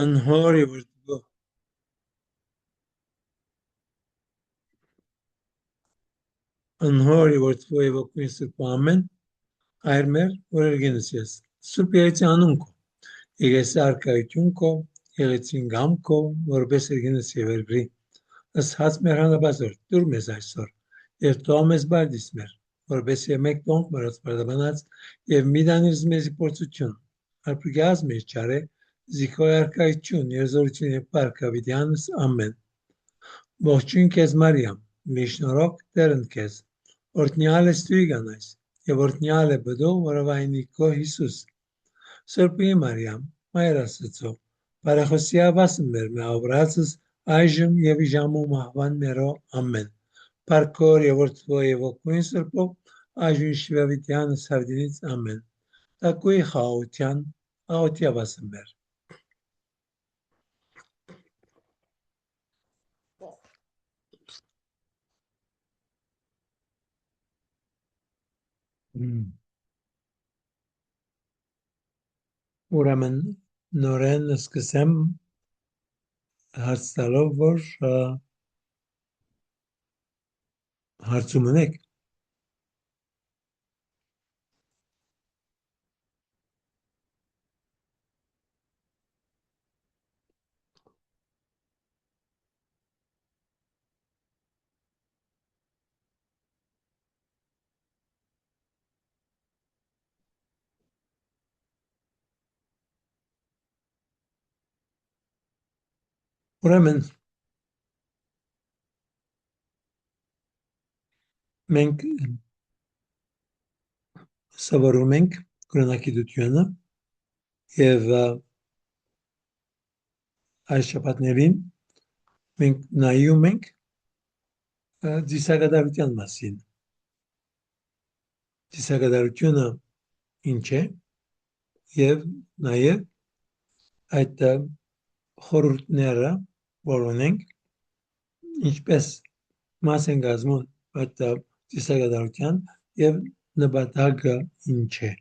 Անհոր եւ որդու անհոր եւ որդու եւ օգնի Սուրբ ամեն այր մեր օրերգենս ես Սուրբ Երեցի անունքո Եղեսի արկայությունքո Եղեցին գամքո որպես երգենս եւ երգրի ըստ հաց մեր հանրաբազոր դուր մեզ այսօր եւ տո մեզ բարդիս մեր որպես եւ մեկ տոնք մրած բարդաբանած եւ միդանիրս մեզի փորձություն արփգյազ մեր չարե զիքո արկայություն երզորություն եւ պարկավիդյանս ամեն Ողջույն քեզ Մարիամ, Միշնորոք Տերն քեզ, օրհնյալ ես դու կանայս, եւ օրհնյալ է բդու որովայնի քո Հիսուս։ Սրբի Մարիամ, Մայր Աստծո, բարեխոսիավասն մեր մեղավորացս այժմ եւ ժամում մահվան մերո ամեն։ Պարկոր եւ որդվո եւ օգույն սրբով այժմ շվավիտյան սավդինից ամեն։ Տակույ խաղության աղոտիավասն մեր։ Ուրեմն նորեն սկսեմ հարց տալով, որ հարցում ունեք։ Ուրեմն մենք սովորում ենք կրոնակիդությունը եւ այս շաբաթներին մենք նայում ենք դիսագադարության մասին։ Դիսագադարությունը ինչ է եւ նաեւ այդ խորհուրդները որ ունենք ինչպես մաս են գազմում այդ դիսագադարության եւ նպատակը ինչ է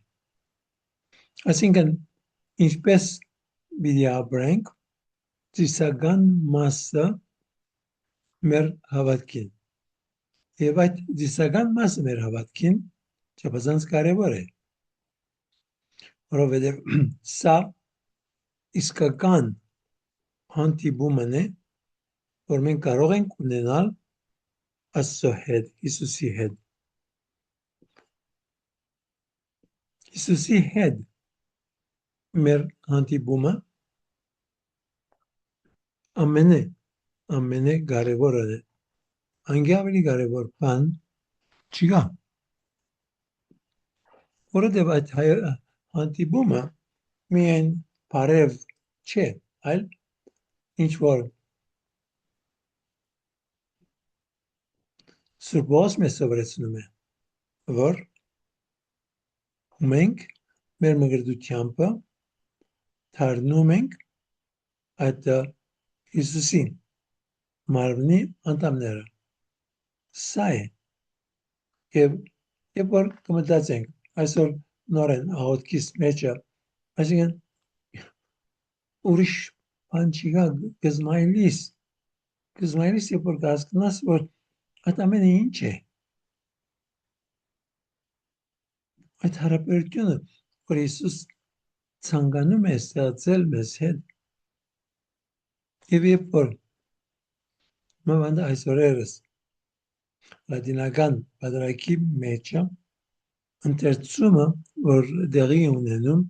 այսինքն ինչպես պիտի ապրենք դիսական մասը մեր հավատքին եւ այդ դիսական մասը մեր հավատքին չափազանց կարեւոր է որովհետեւ սա իսկական հանդիպումն է որ մենք կարող ենք ունենալ Աստծո հետ, Հիսուսի հետ։ Հիսուսի հետ մեր հանդիպումը ամենը կարևորը է։ Անգի ավելի կարևոր բան չկա։ Որովհետև այդ հանդիպումը միայն բարև չէ, այլ ինչ որ Սուրբոս մեզ սովորեցնում է, որ մենք մեր մգրդությամբ դառնում ենք այդ Հիսուսի մարմնի անդամները։ Սա է։ Եվ երբ որ կմտածենք այսօր նորեն աղոթքիս մեջը, այսինքն ուրիշ բան չկա գզմայլիս, երբ որ կհասկանաս, որ այդ ամենը ինչ է։ Այդ հարաբերությունը, որ Հիսուս ցանկանում է ստեղծել մեզ հետ, եւ երբ որ մավանդ այս օրերս լատինական պատրակի մեջը ընթերցումը, որ դեղի ունենում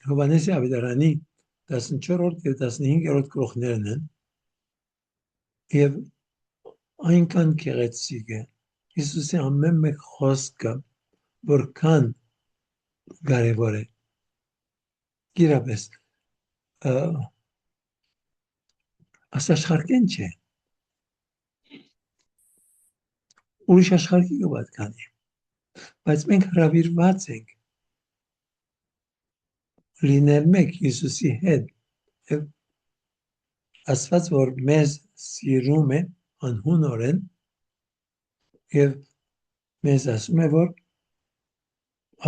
Հովհաննեսի ավետարանի 14-րդ եւ 15-րդ գլուխներն են եւ այնքան գեղեցիկ է Հիսուսի ամեն մեկ խոսքը որքան կարևոր է գիրապես աշխարհքեն չէ ուրիշ աշխարհի կպատկանի բայց մենք հրավիրված ենք լինել մեկ Հիսուսի հետ եւ Աստված որ մեզ սիրում է անհունորեն եւ մեզ ասում է որ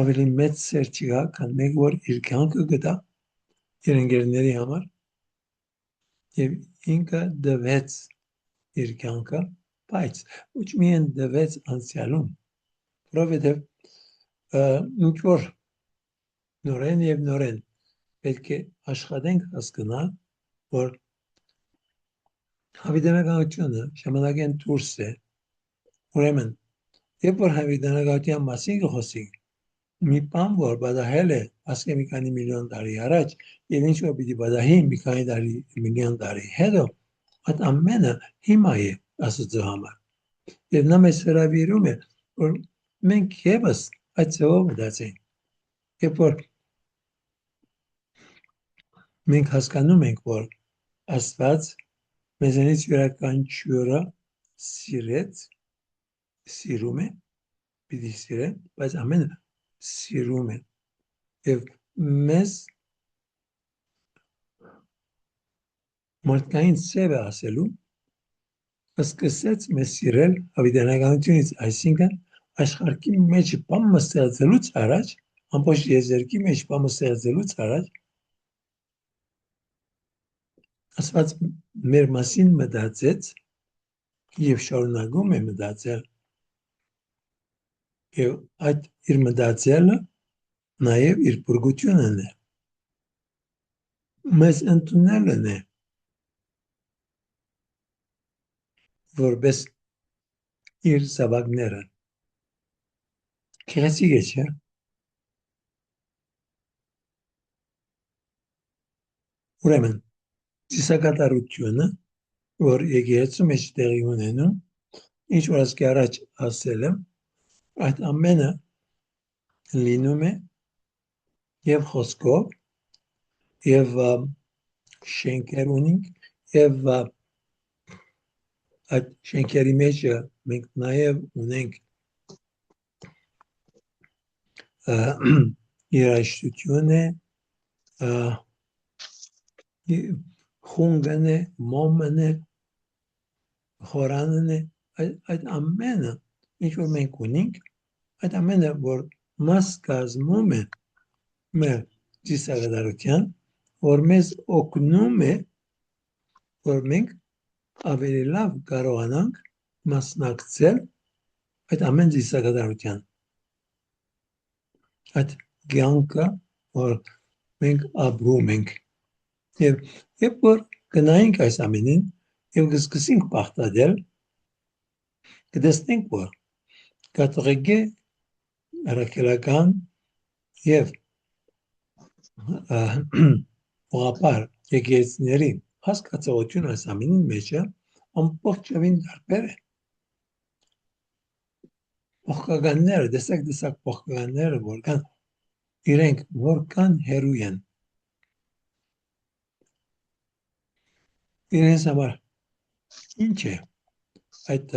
ավելի մեծ սեր չկա քան մեկ որ իր կյանքը գտա իր ընկերների համար եւ ինքը դվեց իր կյանքը, բայց ոչ միայն դվեց անցյալում, որովհետեւ ինչ որ նորեն եւ նորեն պետք է աշխատենք հասկանալ, որ հավիտենականությունը ժամանակեն դուրս է, ուրեմն երբ որ հավիտենականության մասին խոսենք, մի բան որ պատահել է ասկե մի քանի միլիոն տարի առաջ եւ ինչ որ պիտի պատահի մի քանի միլիոն տարի հետո այդ ամենը հիմա է Աստծո համար եւ նա մեզ հրավիրում է որ մենք եւս այդ ծով մտածենք երբ որ մենք հասկանում ենք որ Աստված մեզանից յուրաքանչյուրը սիրում է պիտի սիրե բայց ամենը սիրում է եւ մեզ մարդկային սև է ասելու սկսեց մեզ սիրել հավիտենականությունից այսինքն աշխարհի մեջ բամ մստեղծելուց առաջ ամբողջ եզերքի մեջ բամ մստեղծելուց առաջ Աստված մեր մասին մտածեց եւ շարունակում է մտածել եւ այդ իր մտածելը նաեւ իր բուրգությունն է մեզ ընդունելն է որպես իր զավակները քեղեցիկ է չէ ուրեմն ծիսակատարությունը որ եկեղեցու մեջ տեղի ունենում ինչ որ ասկի առաջ ասել եմ այդ ամենը լինում է եւ խոսքով եւ շենքեր ունենք եւ այդ շենքերի մեջ մենք նաեւ ունենք երաժշտություն է խունգն է մոմն է խորանն է այդ ամենը ինչ որ մենք ունենք այդ ամենը որ մաս կազմում է մեր ծիսակատարության որ մեզ օգնում է որ մենք ավելի լավ կարողանանք մասնակցել այդ ամեն ծիսակատարության այդ կյանքը որ մենք ապրում ենք եւ երբ որ գնայինք այս ամենին եւ կսկսենք բախտadel կտեսնենք որ կատողեգե առաքելական եւ ուղղապար եկեղեցիների հասկացողություն այս ամենին մեջը ամբողջովին տարբեր է փոխականները դեսակ փոխականները որքան իրենք որքան հերու են իրենց համար ինչ է այդ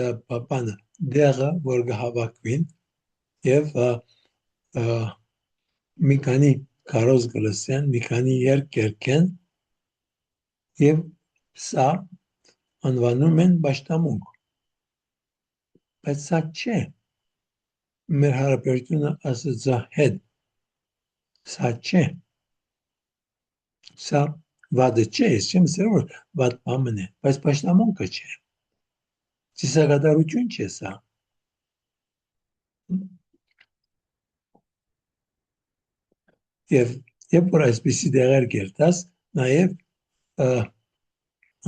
բանը դեղը որ կհավաքվին եւ մի քանի կարոզ գլսեն մի քանի երկ կերկեն եւ սա անվանում են պաշտամունք բայց սա չէ մեր հարաբերությունը Աստծո հետ սա չէ սա վադը չէ ես չեմ ասել որ վատ բան է բայց պաշտամունքը չէ ծիսակատարություն չէ սա եւ երբ որ այսպիսի դեղեր կերտած նաեւ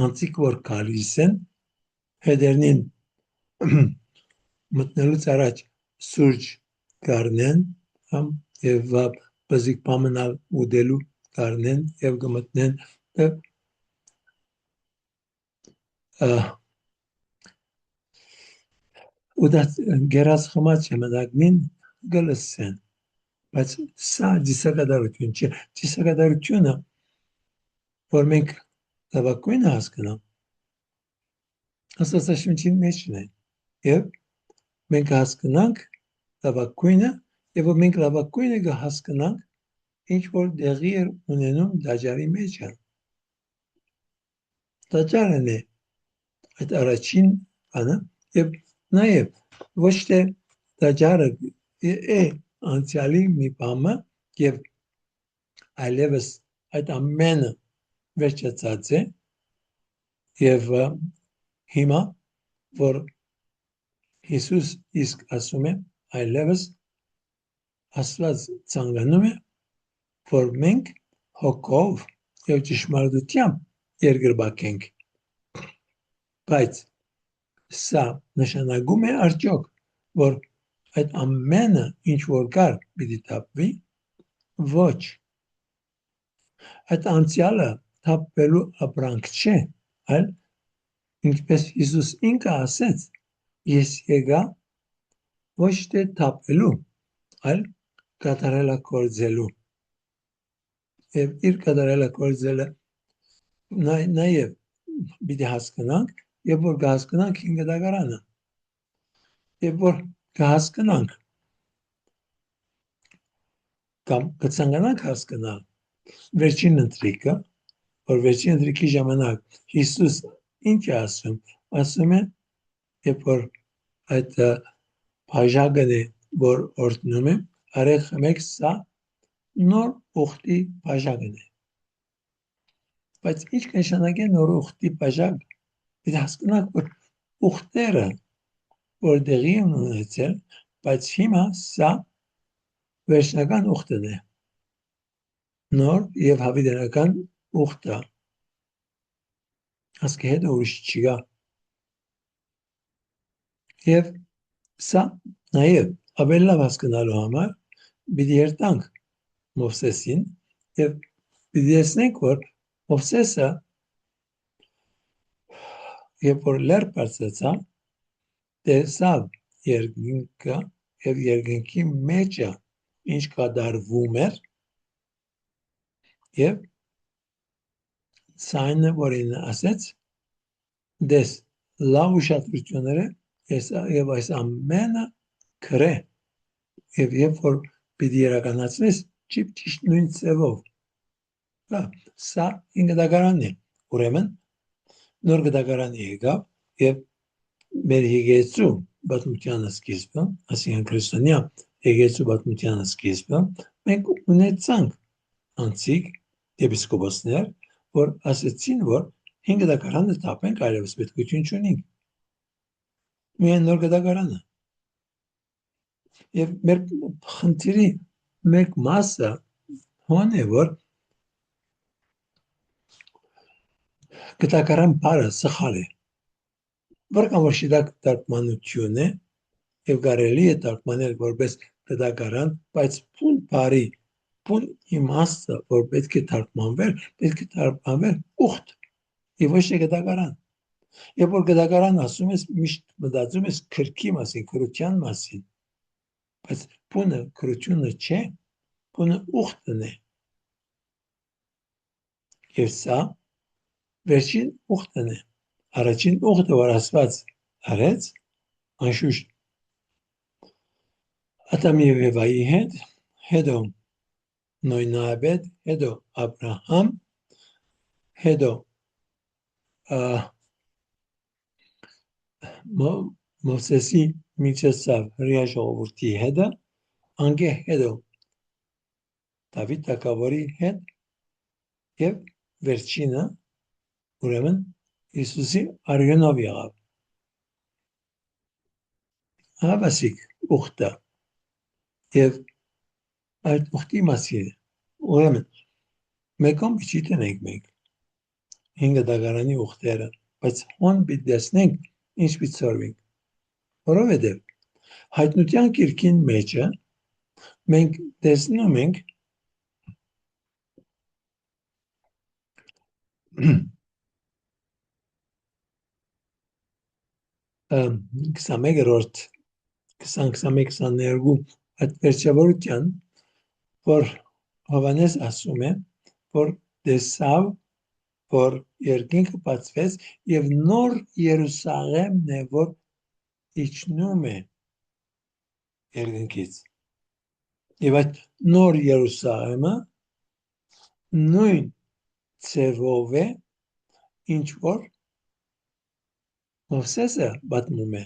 անցիկ որ գալիս են հետերնին մտնելուց առաջ սուրճ կառնեն եւ բզիկ պամնալ ուդելու կառնեն եւ կմտնեն ու դա գերած խմած չմտակնին գլսեն բայց սա ծիսակատարություն չէ ծիսակատարությունը որ մենք լավակույնը հասկանանք Աստվածաշնչի մեջն է եւ մենք հասկանանք լավակույնը եւ որ մենք լավակույնը կհասկանանք ինչ որ դեղի է ունենում դաջարի մեջ դաջարն է այդ առաջին բանը եւ նաեւ ոչ թե դաջարը է անցյալի մի բանը եւ այլևս այդ ամենը վերջացած է եւ հիմա որ Հիսուս իսկ ասում է այլևս Աստված ցանկանում է որ մենք հոգով եւ ճշմարտությամբ երկրբակենք բայց սա նշանակում է արդյոք որ այդ ամենը ինչ որ կար պիտի թափվի ոչ այդ անցյալը թափվելու ապրանք չէ այլ ինչպես Հիսուս ինքը ասեց ես եկա ոչ թե թափվելու այլ կատարելագործելու եւ իր կատարելագործելը նաեւ պիտի հասկանանք եւ որ կհասկանանք հինգդագարանը եւ որ կհասկանանք կամ կցանկանանք հասկանալ վերջին ընտրիկը որ վերջին ընտրիկի ժամանակ Հիսուս ինչ է ասում է երբ որ այդ բաժակն է որ օրդնում է արեք մեկ սա նոր ուխտի բաժակն է բայց ինչ կնշանակի նոր ուխտի բաժակ դե հասկանանք որ ուխտերը որ դեղի են ունեցել բայց հիմա սա վերջնական ուխտն է նոր եւ հավիտենական ուխտը ասկե հետ ուրիշ չկա եւ սա նաեւ ավելի լավ հասկանալու համար պիտի երթանք Մովսեսին եւ պիտի տեսնենք որ Մովսեսը երբ որ լեռ բարձրացավ տեսավ երկինքը եւ երկինքի մեջը ինչ կատարվում էր եւ սայնը որին ասեց դες լավ ուշադրությունները եւ այս ամենը քրե եւ երբ որ պիտի իրականացնես ճիշտ նույն ձևով սա ինգդագարանն է ուրեմն նոր գդագարանը եկավ եւ մեր եկեցու բացմունքյանը սկիզբը ասին քրիստոնյա եկեցու բացմունքյանը սկիզբը մենք ունեցանք անցիկ եպիսկոպոսներ որ ասեցին որ ինգդագարանը տապենք այլևս պետքություն չունենք միայն նոր գդագարանը եւ մեր խնդիրի մեկ մասը հոն է որ գդագարան բառը սխալ է Որքան որ շիտակ տարգմանություն է եւ կարելի է տարգմանել որպես գդագարան բայց փուն բարի փուն իմաստը որ պետք է տարգմանվեր ուխտ եւ ոչ թե գդագարան եւ որ գդագարան ասում ես միշտ մտածում ես քրքի մասին քրության մասին բայց փունը քրությունը չէ փունը ուխտն է եւ սա վերջին ուխտն է առաջին ուխտը որ ասված արեց անշուշտ Ադամի եւ Եվայի հետ հետո Նոյնաբեդ հետո Աբրահամ հետո Մովսեսի միջոցով հրեա ժողովրդի հետ անգե հետո Դավիթ թագավորի հետ եւ վերջինը ուրեմն Հիսուսի արյունով եղավ հավասիկ ուխտը եւ այդ ուխտի մասին ուրեմն մեկում չիտնենք մենք հինգ դագարանի ուխտերը բայց հոն պիտի տեսնենք ինչ պիտի սորվենք որովհետեւ հայտնության կիրքին մեջը մենք տեսնում ենք 21-րդ 20-22 այդ վերջավորության որ Հովանես ասում է որ տեսավ որ երկինքը բացվեց եւ նոր Երուսաղեմն է որ իջնում է երկինքից եւ այդ նոր Երուսաղեմը նույն ձևով է ինչ որ Մովսեսը պատմում է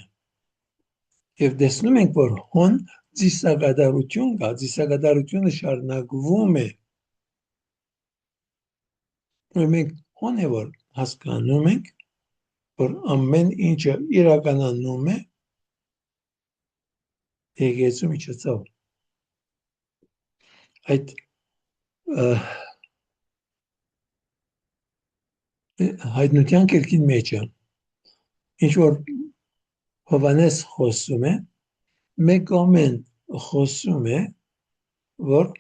եւ տեսնում ենք որ հոն ծիսակատարություն կա ծիսակատարությունը շարունակվում է Մենք հոնևոր հասկանում ենք, որ ամեն ինչը իրականանում է եկեղեցու միջոցով։ Այդ հայտնության կերքին մեջը ինչ որ Հովանես խոսում է, մեկ ամեն խոսում է, որ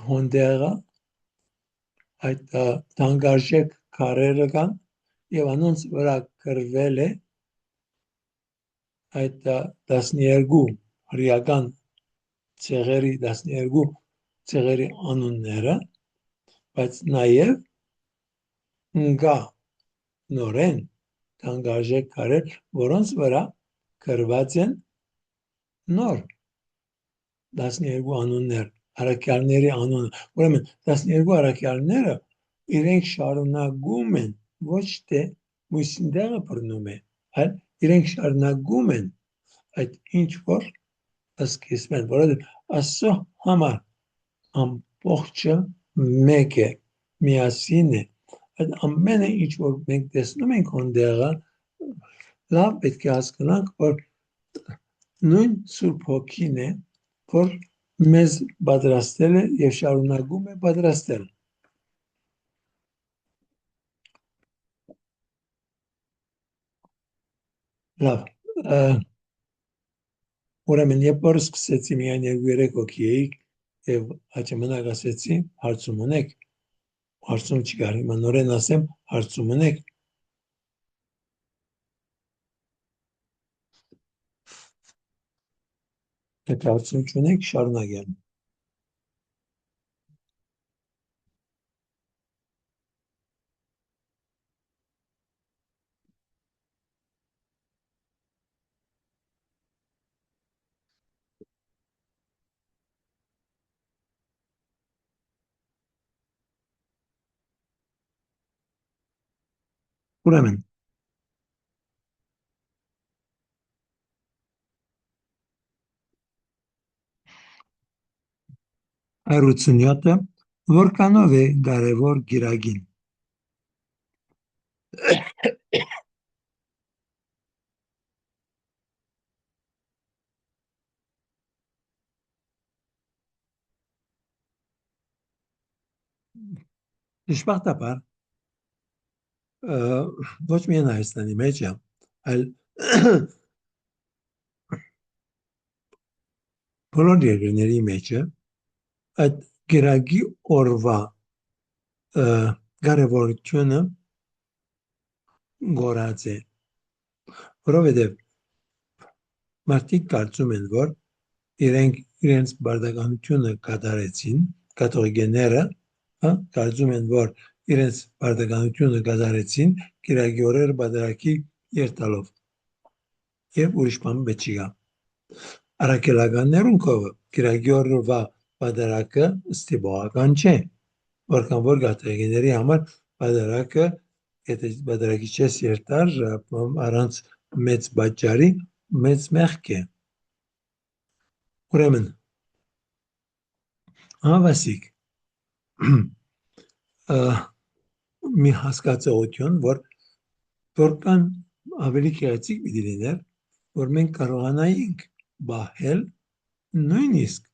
հոնդեղը այդ թանկարժեք քարերը կան եւ անոնց վրա գրվել է այդ 12 հրեական ցեղերի 12 ցեղերի անունները, բայց նաեւ գա նորեն թանկարժեք քարեր, որոնց վրա գրված են նոր 12 անուններ, առաքյալների անունը։ Ուրեմն 12 առաքյալները իրենք շարունակում են ոչ թե մույսին դեղը բռնում է, այլ իրենք շարունակում են այդ ինչ որ սկիզբն են, որովհետև Աստծո համար ամբողջը մեկ է, միասին է։ Այդ ամենը ինչ որ մենք տեսնում ենք հոնդեղը, լավ պետք է հասկանանք, որ նույն Սուրբ Հոգին է, որ մեզ պատրաստել է եւ շարունակում է պատրաստել։ Լավ, ուրեմն երբ որ սկսեցի միայն 2-3 հոգի էի եւ հաճամնակ ասեցի հարցում ունեք, հարցում չկար, հիմա նորեն ասեմ հարցում ունեք։ Եթե հարցում չունեք, շարունակեմ։ Ուրեմն հայրությունյոթը որքանով է կարևոր գիրագին։ Դժբախտաբար ոչ միայն Հայաստանի մեջ է, այլ բոլոր երկրների մեջ է այդ գիրագի օրվա կարևորությունը գորած է, որովհետև մարդիկ կարծում են, որ իրենց բարդականությունը կատարեցին, կաթողիկները կարծում են, որ իրենց բարդականությունը կատարեցին գիրագի օրերը բادرակի երթալով եւ ուրիշ բան պետք չի գա։ Առաքելականներուն կողը գիրագի օրվա բادرակը ստիպողական չէ, որքան որ կաթողիկների համար բادرակը եթե բادرակի չես երթար առանց մեծ պատճառի մեծ մեղք է։ Ուրեմն հավասիկ մի հասկացողություն, որ որքան ավելի քեղեցիկ պիտի լիներ, որ մենք կարողանայինք բահել նույնիսկ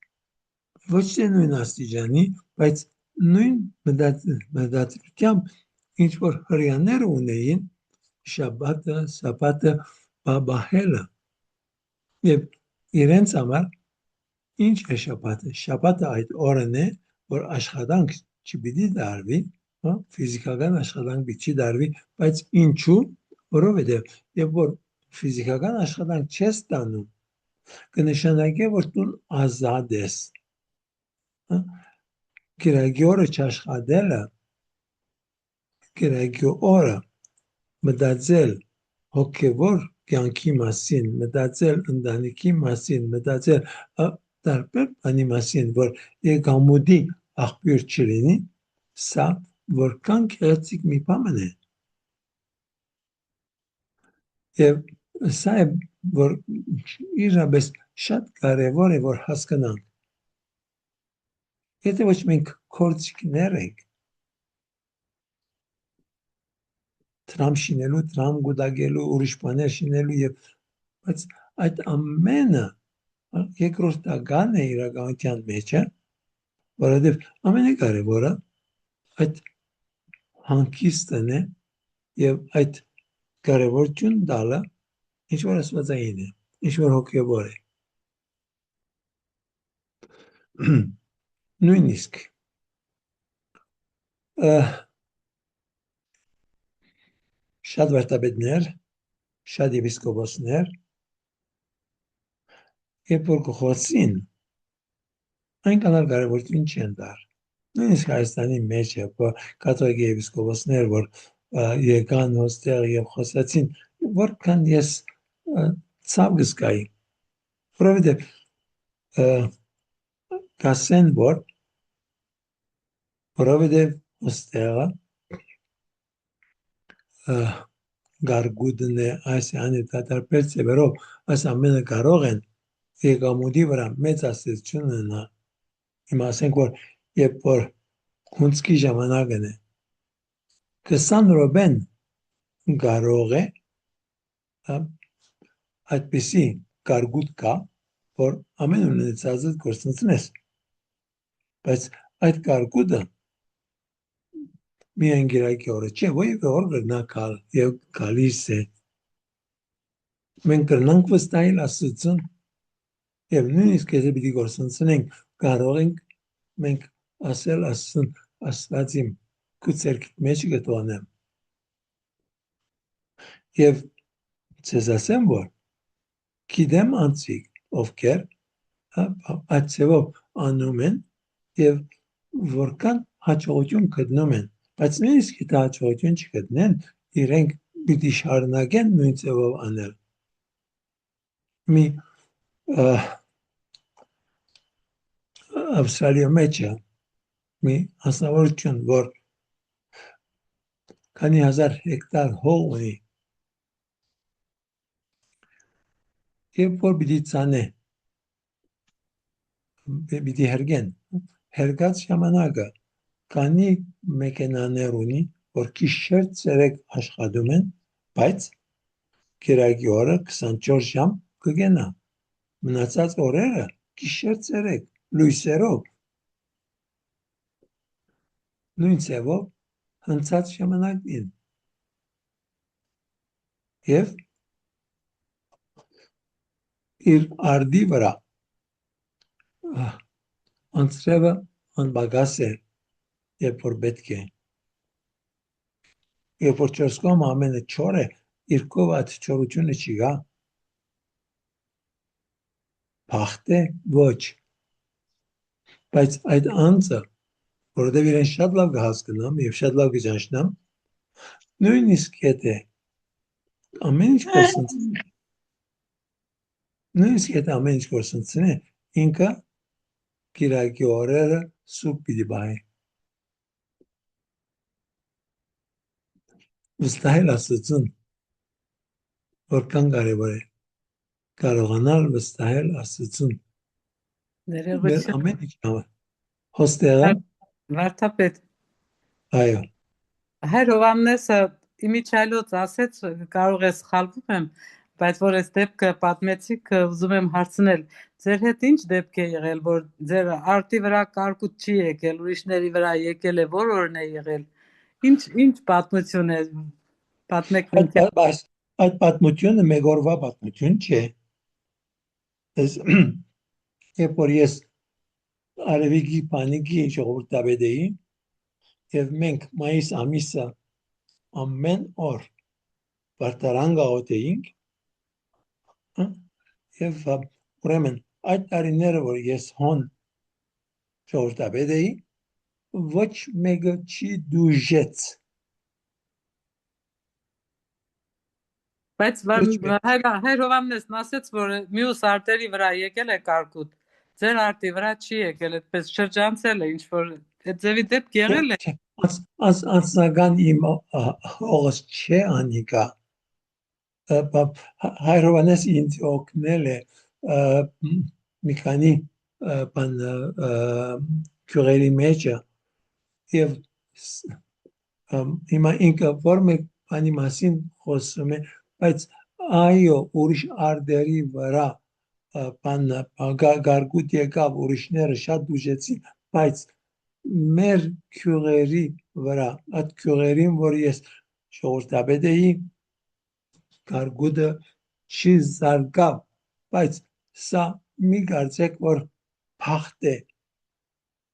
ոչ թե նույն աստիճանի, բայց նույն մտածությամբ ինչ որ հրյաներ ունեին շաբաթը, սաբաթը բահելը եւ իրենց համար ինչ է շաբաթը։ Շաբաթը այդ օրն է, որ աշխատանք չպիտի դարվի, ֆիզիկական աշխատանք պիտի դարվի, բայց ինչու, որովհետև երբ որ ֆիզիկական աշխատանք չես տանում, կնշանակի, որ դու ազատ ես։ Գիրագի օրը չաշխատելը, գիրագի օրը մտածել հոգևոր կյանքի մասին, մտածել ընտանիքի մասին, մտածել տարբեր բանի մասին, որ եկամուտի աղբյուր չլինի, սա որքան քեղեցիկ մի բան է։ Եվ սա է, որ իրապես շատ կարևոր է, որ հասկանանք։ Եթե ոչ մենք կորցիկներ ենք, տրամ շինելու, տրամ գուտակելու, ուրիշ բաներ շինելու եւ բայց այդ ամենը երկրորդական է իրականության մեջ, որովհետեւ ամենակարևորը այդ հանգիստն է եւ այդ կարևորություն տալը ինչ որ ասվածային է, ինչ որ հոգեվոր է։ Նույնիսկ շատ վարդապետներ, շատ եպիսկոպոսներ, երբ որ կխոսին, այնքան էլ կարևորություն չեն տար։ Նույնիսկ Հայաստանի մեջ կաթոլիկ եպիսկոպոսներ, որ եկան հոստեղ եւ խոսացին, որքան ես ցավ գսկայի, որովհետեւ կասեն, որովհետեւ հոստեղը գարգուդն է, այս անի տարբեր ծևերով, այս ամենը կարող են եկամուտի վրա մեծ ազդեցություն ունենալ։ Հիմա ասենք, որ երբ որ հունցքի ժամանակն է 20 րոպեն կարող է այդպիսի գարգուդ կա, որ ամեն ունեցածը գործընծնես։ Բայց այդ գարգուդը միայն գիրակի օրը չէ, որևէ օր կգնա գալ եւ գալիս է։ Մենք կրնանք վստահել Աստծուն եւ նույնիսկ եթե պիտի գործընծնենք, կարող ենք մենք ասել Աստծուն, Աստված իմ գուցերքի մեջ գտոնեմ։ Եվ ցեզ ասեմ, որ գիտեմ անցիկ ովքեր այդ ծևով անում են եւ որքան հաջողություն գտնում են, բայց նույնիսկ եթե հաջողություն չգտնեն, իրենք պիտի շարունակեն նույն ծևով անել։ Մի Ավստրալիա մեջ մի հասարակություն, որ քանի հազար հեկտար հող ունի, երբ որ պիտի ցանե, պիտի հերգեն, հերգած ժամանակը քանի մեքենաներ ունի, որ գիշեր ցերեկ աշխատում են, բայց գիրակի օրը 24 ժամ կգենա։ Մնացած օրերը գիշեր ցերեկ լույսերով նույն ծևով հնցած ժամանակին եւ իր արդի վրա անցրևը անբագաս է, երբ որ պետք է, երբ որ չորսկոմ ամենը չոր է, իրկով այդ չորությունը չի գա, բախտ է ոչ, բայց այդ անձը, որովհետև իրեն շատ լավ կհասկնամ եւ շատ լավ կճանչնամ, նույնիսկ եթե ամեն ինչ կորսնցնի, նույնիսկ եթե ամեն ինչ կորսնցնի, ինքը գիրակի օրերը սուպ պիտի բայ։ Վստահել Աստծուն, որքան կարևոր է կարողանալ վստահել Աստծուն։ Մեր ամեն ինչ հոստեղը վարդապետ այո Հայր Հովհաննեսը իմիջիայլոց ասեց, կարող է սխալվում եմ, բայց որ այս դեպքը պատմեցիք, ուզում եմ հարցնել, ձեր հետ ինչ դեպք է եղել, որ ձեր արտի վրա կարկուտ չի եկել, ուրիշների վրա եկել է, որ օրն է եղել, ինչ պատմություն է, պատմեք մենք։ Այդ պատմությունը մեկ օրվա պատմություն չէ։ Երբ որ ես Արևիկի Պանիկի ժողովրդավետ էի, եւ մենք մայիս ամիսը ամեն օր վարտարան գաղութեինք, եւ ուրեմն այդ տարիները, որ ես հոն ժողովրդավետ էի, ոչ մեկը չի դուժեց։ Բայց հայր Հովհաննեսն ասեց, որ մյուս արտերի վրա եկել է կարկուտ, ձեր արտի վրա չի եկել, այդպես շրջանցել է, ինչ որ այդ ձևի դեպք եղել է։ Անձնական իմ հողս չէ անիկա։ Հայր Հովհաննեսը ինձ օգնել է մի քանի բան քյուրերի մեջ եւ հիմա ինքը որ մեկ բանի մասին խոսում է, բայց այո, ուրիշ արդերի վրա բանը գարգուտ եկավ, ուրիշները շատ դուժեցին, բայց մեր քյուղերի վրա, այդ քյուղերին, որ ես ժողովրդապետ էի, գարգուտը չի զարգավ, բայց սա մի կարծեք, որ փախտ է,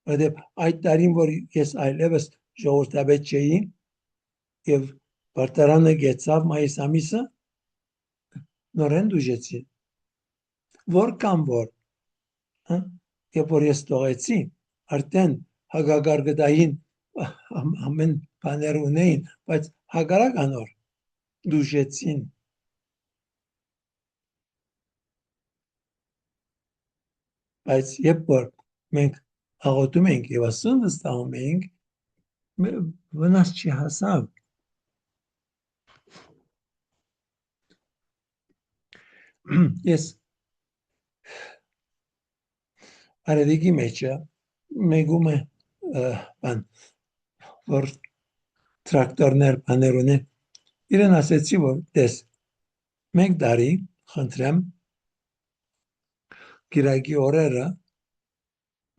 որտեղ այդ տարին, որ ես այլևս ժողովրդապետ չէի եւ բարտարանը գեցավ մայիս ամիսը, նորեն դուժեցին, որ կամ որ, երբ որ ես տողեցի, արդեն հագագարգդային ամեն բաներ ունեին, բայց հագարակ անոր դուժեցին, բայց երբ որ մենք աղոթում ենք եւ Աստծուն վստահում ենք, վնաս չի հասավ։ Ես արևիկի մեջը մեգում է բան, որ տրակտորներ բաներ ունեն, իրեն ասեցի, որ տես, մեկ տարի խնդրեմ գիրակի օրերը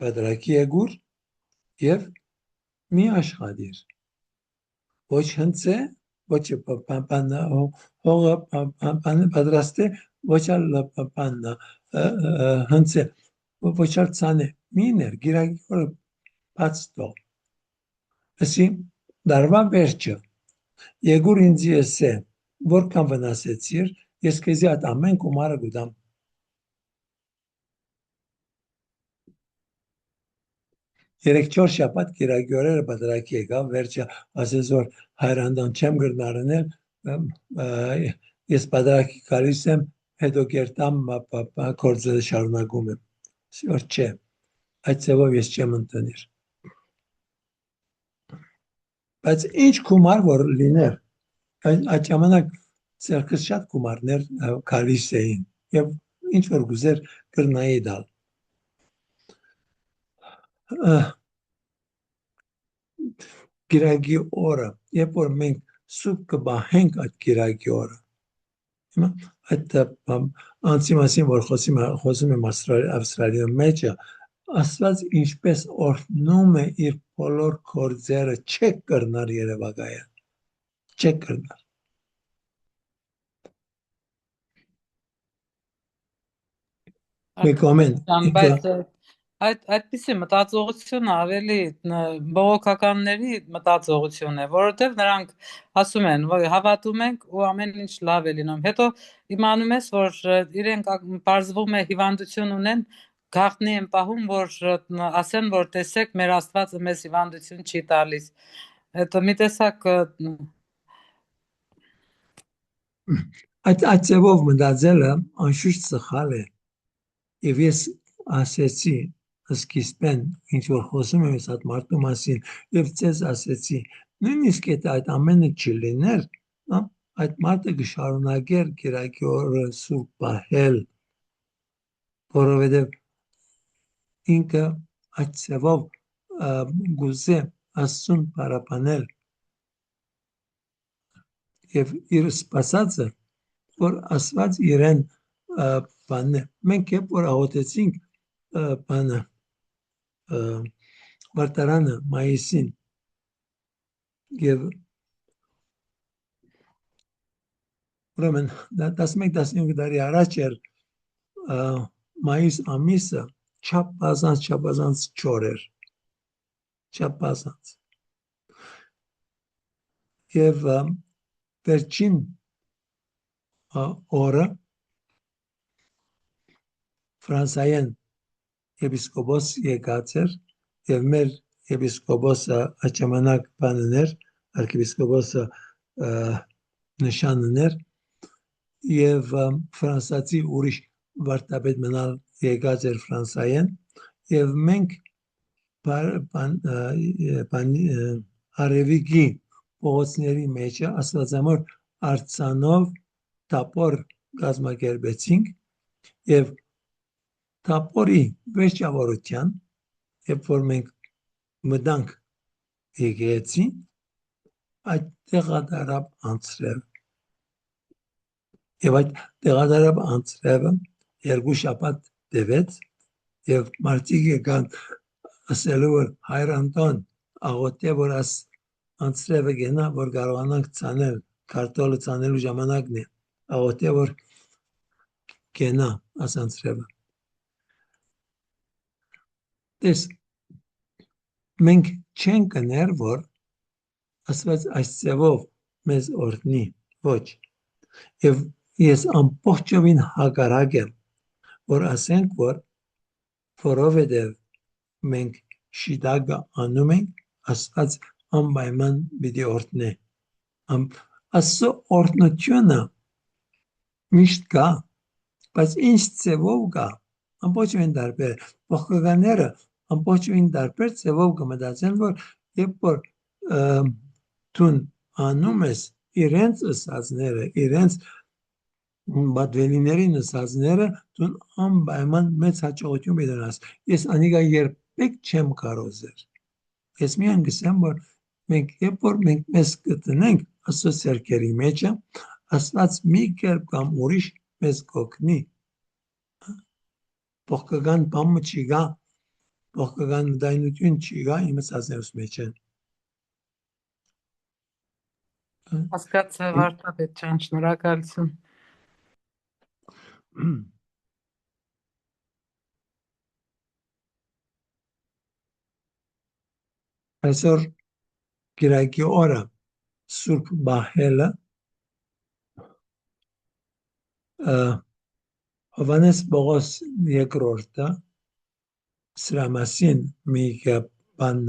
բադրակի եգուր եւ մի աշխատիր, ոչ հնցե, ոչ հողը պատրաստե, ոչ հնցե, ոչ ցանը, միներ գիրակի օրը բաց տող, ասի դարվա վերջը, եգուր ինձ եսե, որքան վնասեցիր, ես քեզի այդ ամեն գումարը գուտամ, 3-4 շաբաթ գիրակի օրերը բադրակի եկավ, վերջը ասես որ հայրանդան չեմ գրնարնել, ես բադրակի գալիս եմ, հետո կերտամ գործը շարունակում եմ, որ չէ, այդ ձևով ես չեմ ընտնիր, բայց ինչ գումար որ լիներ, այդ ժամանակ ցերքս շատ գումարներ գալիս էին, եւ ինչ որ գուզեր գրնայի դալ, գիրակի օրը, երբ որ մենք սուպ կբահենք այդ գիրակի օրը, այդ անցի մասին, որ խոսում եմ Ավստրալիայում մեջը, Աստված ինչպես օրհնում է իր բոլոր գործերը, չեք կրնար Երևակայան, չեք կրնար, բայց այդպիսի մտածողությունը ավելի բողոքականների մտածողություն է, որովհետև նրանք ասում են, որ հավատում ենք ու ամեն ինչ լավ է լինում, հետո իմանում ես, որ իրենք բարձվում է հիվանդություն ունեն, գաղտնի են պահում, որ ասեն, որ տեսեք, մեր Աստվածը մեզ հիվանդություն չի տալիս, հետո մի տեսակ այդ ձևով մտածելը անշուշտ սխալ է, եւ ես ասեցի սկիզբեն ինչ որ խոսում եմ այս մարդու մասին եւ ձեզ ասեցի նույնիսկ այդ ամենը չլիներ այդ մարդը կշարունակեր գիրակի օրը սուրբ պահել որովհետեւ ինքը այդ ձևով գուզե Աստծուն պարապանել եւ իր սպասածը որ Աստված իրեն բանը մենք երբ որ աղոթեցինք բանը Վարտարանը մայիսին եւ ուրեմն 11-15 տարի առաջ էր մայիս ամիսը չափազանց չոր էր չափազանց եւ վերջին օրը Ֆրանսիան եպիսկոպոս եկած էր եւ մեր եպիսկոպոսը այդ ժամանակ բաններ arczepiskopos նշաններ եւ ֆրանսիացի ուրիշ վարտապետ մնալ եկած էր Ֆրանսիան եւ մենք արևիկի փողոցների մեջ աստվածամոր արցանով տապոր կազմակերպեցինք եւ տապորի վերջավորության երբ որ մենք մտանք եկեցի այդ տեղադարապ անցրև եւ այդ տեղադարապ անցրևը երկու շաբաթ տևեց եւ մարդիկ եկան ասելու որ հայր Անտոն աղոթե որ աս անցրևը գնա որ կարողանանք ցանել կարտոլը ցանելու ժամանակն է աղոթե որ գնա աս անցրևը դες մենք չենք կներ որ ասված այս ձևով մեզ օրհնի ոչ եւ ես ամբողջովին հակառակ եմ որ ասենք որ որովհետեւ մենք շիդագը անում ենք ասված անպայման պիտի օրհնե ասո օրհնությունը միշտ կա բայց ինչ ձևով կա ամբողջովին տարբեր ողքականները ամբողջովին տարբեր ձևով կմտածեն որ երբ որ դու անում ես իրենց ասածները իրենց բադվելիների նսածները դու անպայման մեծ հաջողություն ունենաս ես անիկա երբեք չեմ կարոզել ես միայն գսեմ որ մենք երբ որ մենք մեզ կտնենք ասո սերկերի մեջը ասված մի կերպ կամ ուրիշ մեզ կօգնի ողքական բամը չի գա ողքական մտայնություն չի գա իմ ասածներս մեջ են Հասկացա Վարդապետ ջան, շնորհակալություն։ այսօր գիրակի օրը Սուրբ Բահելը Հովանես Պողոս երկրորդը սրա մասին մի բան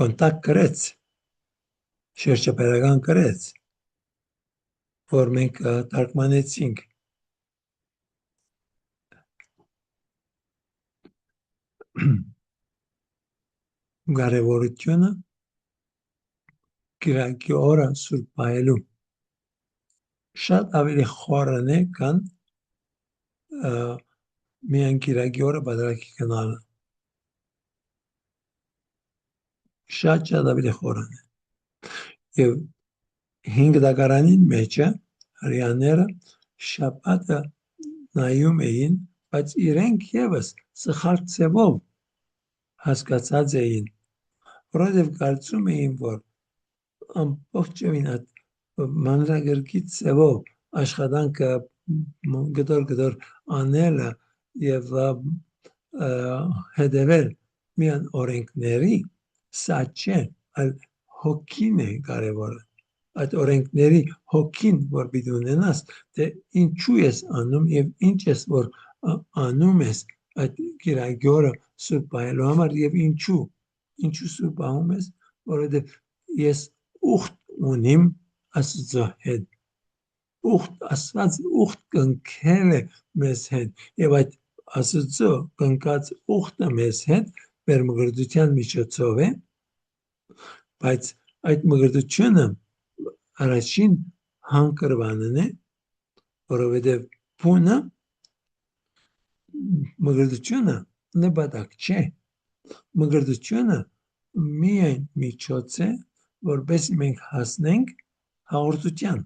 կոնտակտ կրեց շրջապետական կրեց որ մենք թարգմանեցինք կարևորությունը գիրակի օրը Սուրբ Բահելու շատ ավելի խորն է քան միայն գիրակի օրը բادرակի գնալը շատ ավելի խորն է եւ 5 դագարանին մեջը հрьяաները շաբաթը նայում էին բայց իրենք եւս սխալ ձևով հասկացած էին որովհետեւ կարծում էին որ ամբողջովին այդ մանրագրգիծ ձևով աշխատանքը գդոր անելը եւ հետեւել միան օրենքների սա չէ այլ հոգին է կարևորը այդ օրենքների հոգին որ պիտի ունենաս թե ինչու ես անում եւ ինչ ես որ անում ես այդ գիրագյորը Սուրբ Բահելու համար եւ ինչու Սուրբ Բահում ես որովհետեւ ես ուխտ ունիմ Աստծո հետ ուխտ ասված ուխտ կնքել է մեզ հետ եւ այդ Աստծո կնքած ուխտը մեզ հետ մեր մգրդության միջոցով է բայց այդ մգրդությունը առաջին հանգրվանն է որովհետեւ բունը մգրդությունը նպատակ չէ մգրդությունը միայն միջոց է որպես մենք հասնենք հաղորդության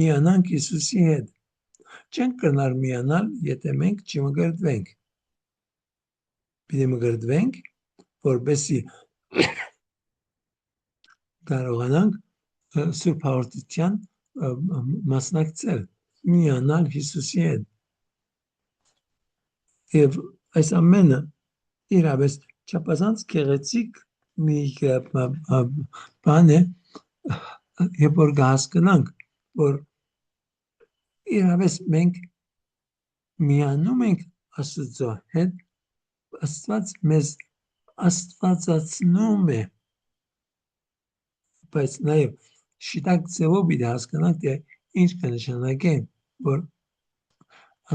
միանանք Հիսուսի հետ չենք կրնար միանալ եթե մենք չմգրդվենք պիտի մգրդվենք որպեսզի կարողանանք Սուրբ հաղորդության մասնակցել միանալ Հիսուսի հետ եւ այս ամենը իրավես չափազանց գեղեցիկ մի բան է երբ որ հասկանանք որ իրավես մենք միանում ենք Աստծո հետ Աստված մեզ աստվածացնում է բայց նաեւ շիտակ ձևով պիտի հասկանանք թե ինչ կնշանակի որ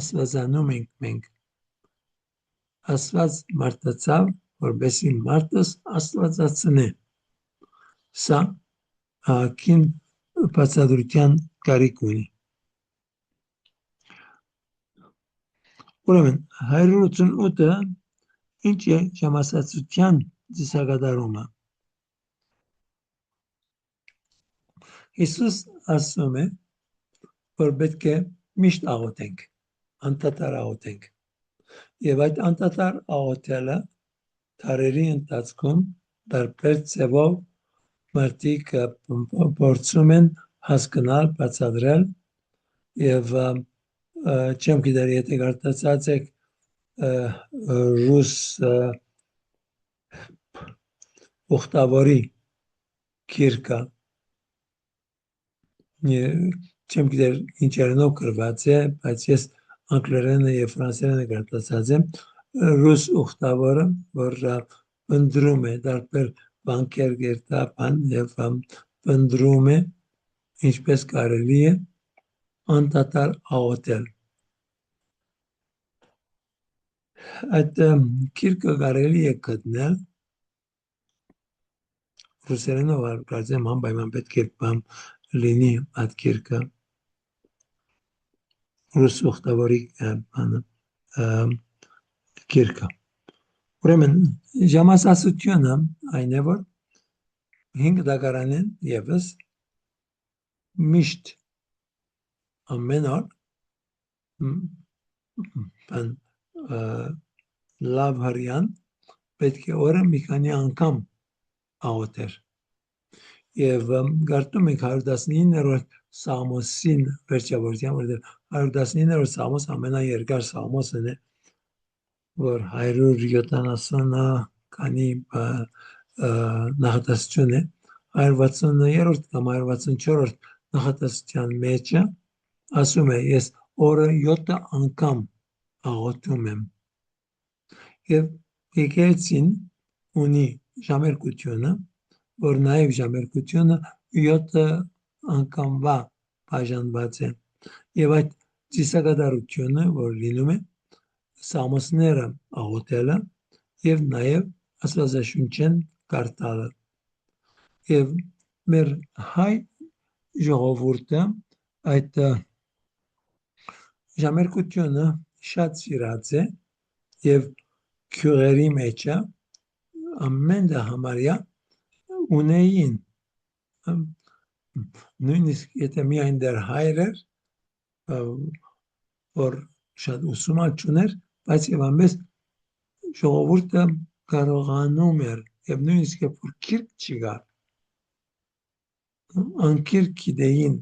աստվածանում ենք մենք Աստված մարդացավ որպեսզի մարդս աստվածացնե սա հակին բացատրության կարիք ունի ուրեմն 188-ը ինչ է ժամասացության ծիսակատարումը Հիսուս ասում է, որ պետք է միշտ աղոթենք, անդադար աղոթենք։ Եվ այդ անդադար աղոթելը դարերի ընթացքում տարբեր ձևով մարդիկ փորձում են հասկանալ, բացատրել եւ չեմ գիտեր եթե կարդացած եք ռուս ուխտավորի քիրկա չեմ գիտեր ինչերնով գրված է, բայց ես անգլերենը եւ ֆրանսերենը կարդացած եմ ռուս ուխտավորը, որ ընդրում է տարբեր բանկեր գերտապան եւ ընդրում է ինչպես կարելի է անդադար աղոթել։ Այդ քիրկը կարելի է գտնել ռուսերենով կարծեմ անպայման պետք է լինի այդ քիրկը ռուս ուխտավորի քիրկը։ Ուրեմն ժամասացությունը այն է որ 5 դակարանեն եւս միշտ ամեն օր լավ հրյան պետք է օրը մի քանի անգամ աղոթեր եւ գարտում ենք 119-րդ Սամոսին վերջավորության որտեղ 119-րդ Սամոս ամենաերկար Սամոսն է որ 170 քանի նախատեսություն է 160-րդ կամ 164-րդ նախատեսության մեջը ասում է ես օրը 7 անգամ աղոթում եմ եւ եկեղեցին ունի ժամերկությունը որ նաեւ ժամերկությունը 7 անգամվա բաժանված է եւ այդ ծիսակատարությունը որ լինում է Սամոսները աղոթելը եւ նաեւ Աստվածաշունչեն կարդալը եւ մեր հայ ժողովուրդը այդ ժամերկությունը շատ սիրած է եւ քյուրերի մեջը ամեն համարյա ունեին նույնիսկ եթե միայն դեռ հայրեր որ շատ ուսումա չուներ բայց եւ ամենս ժողովուրդը կարողանում էր եւ նույնիսկ որ քիրք չկար անկիր գիտեին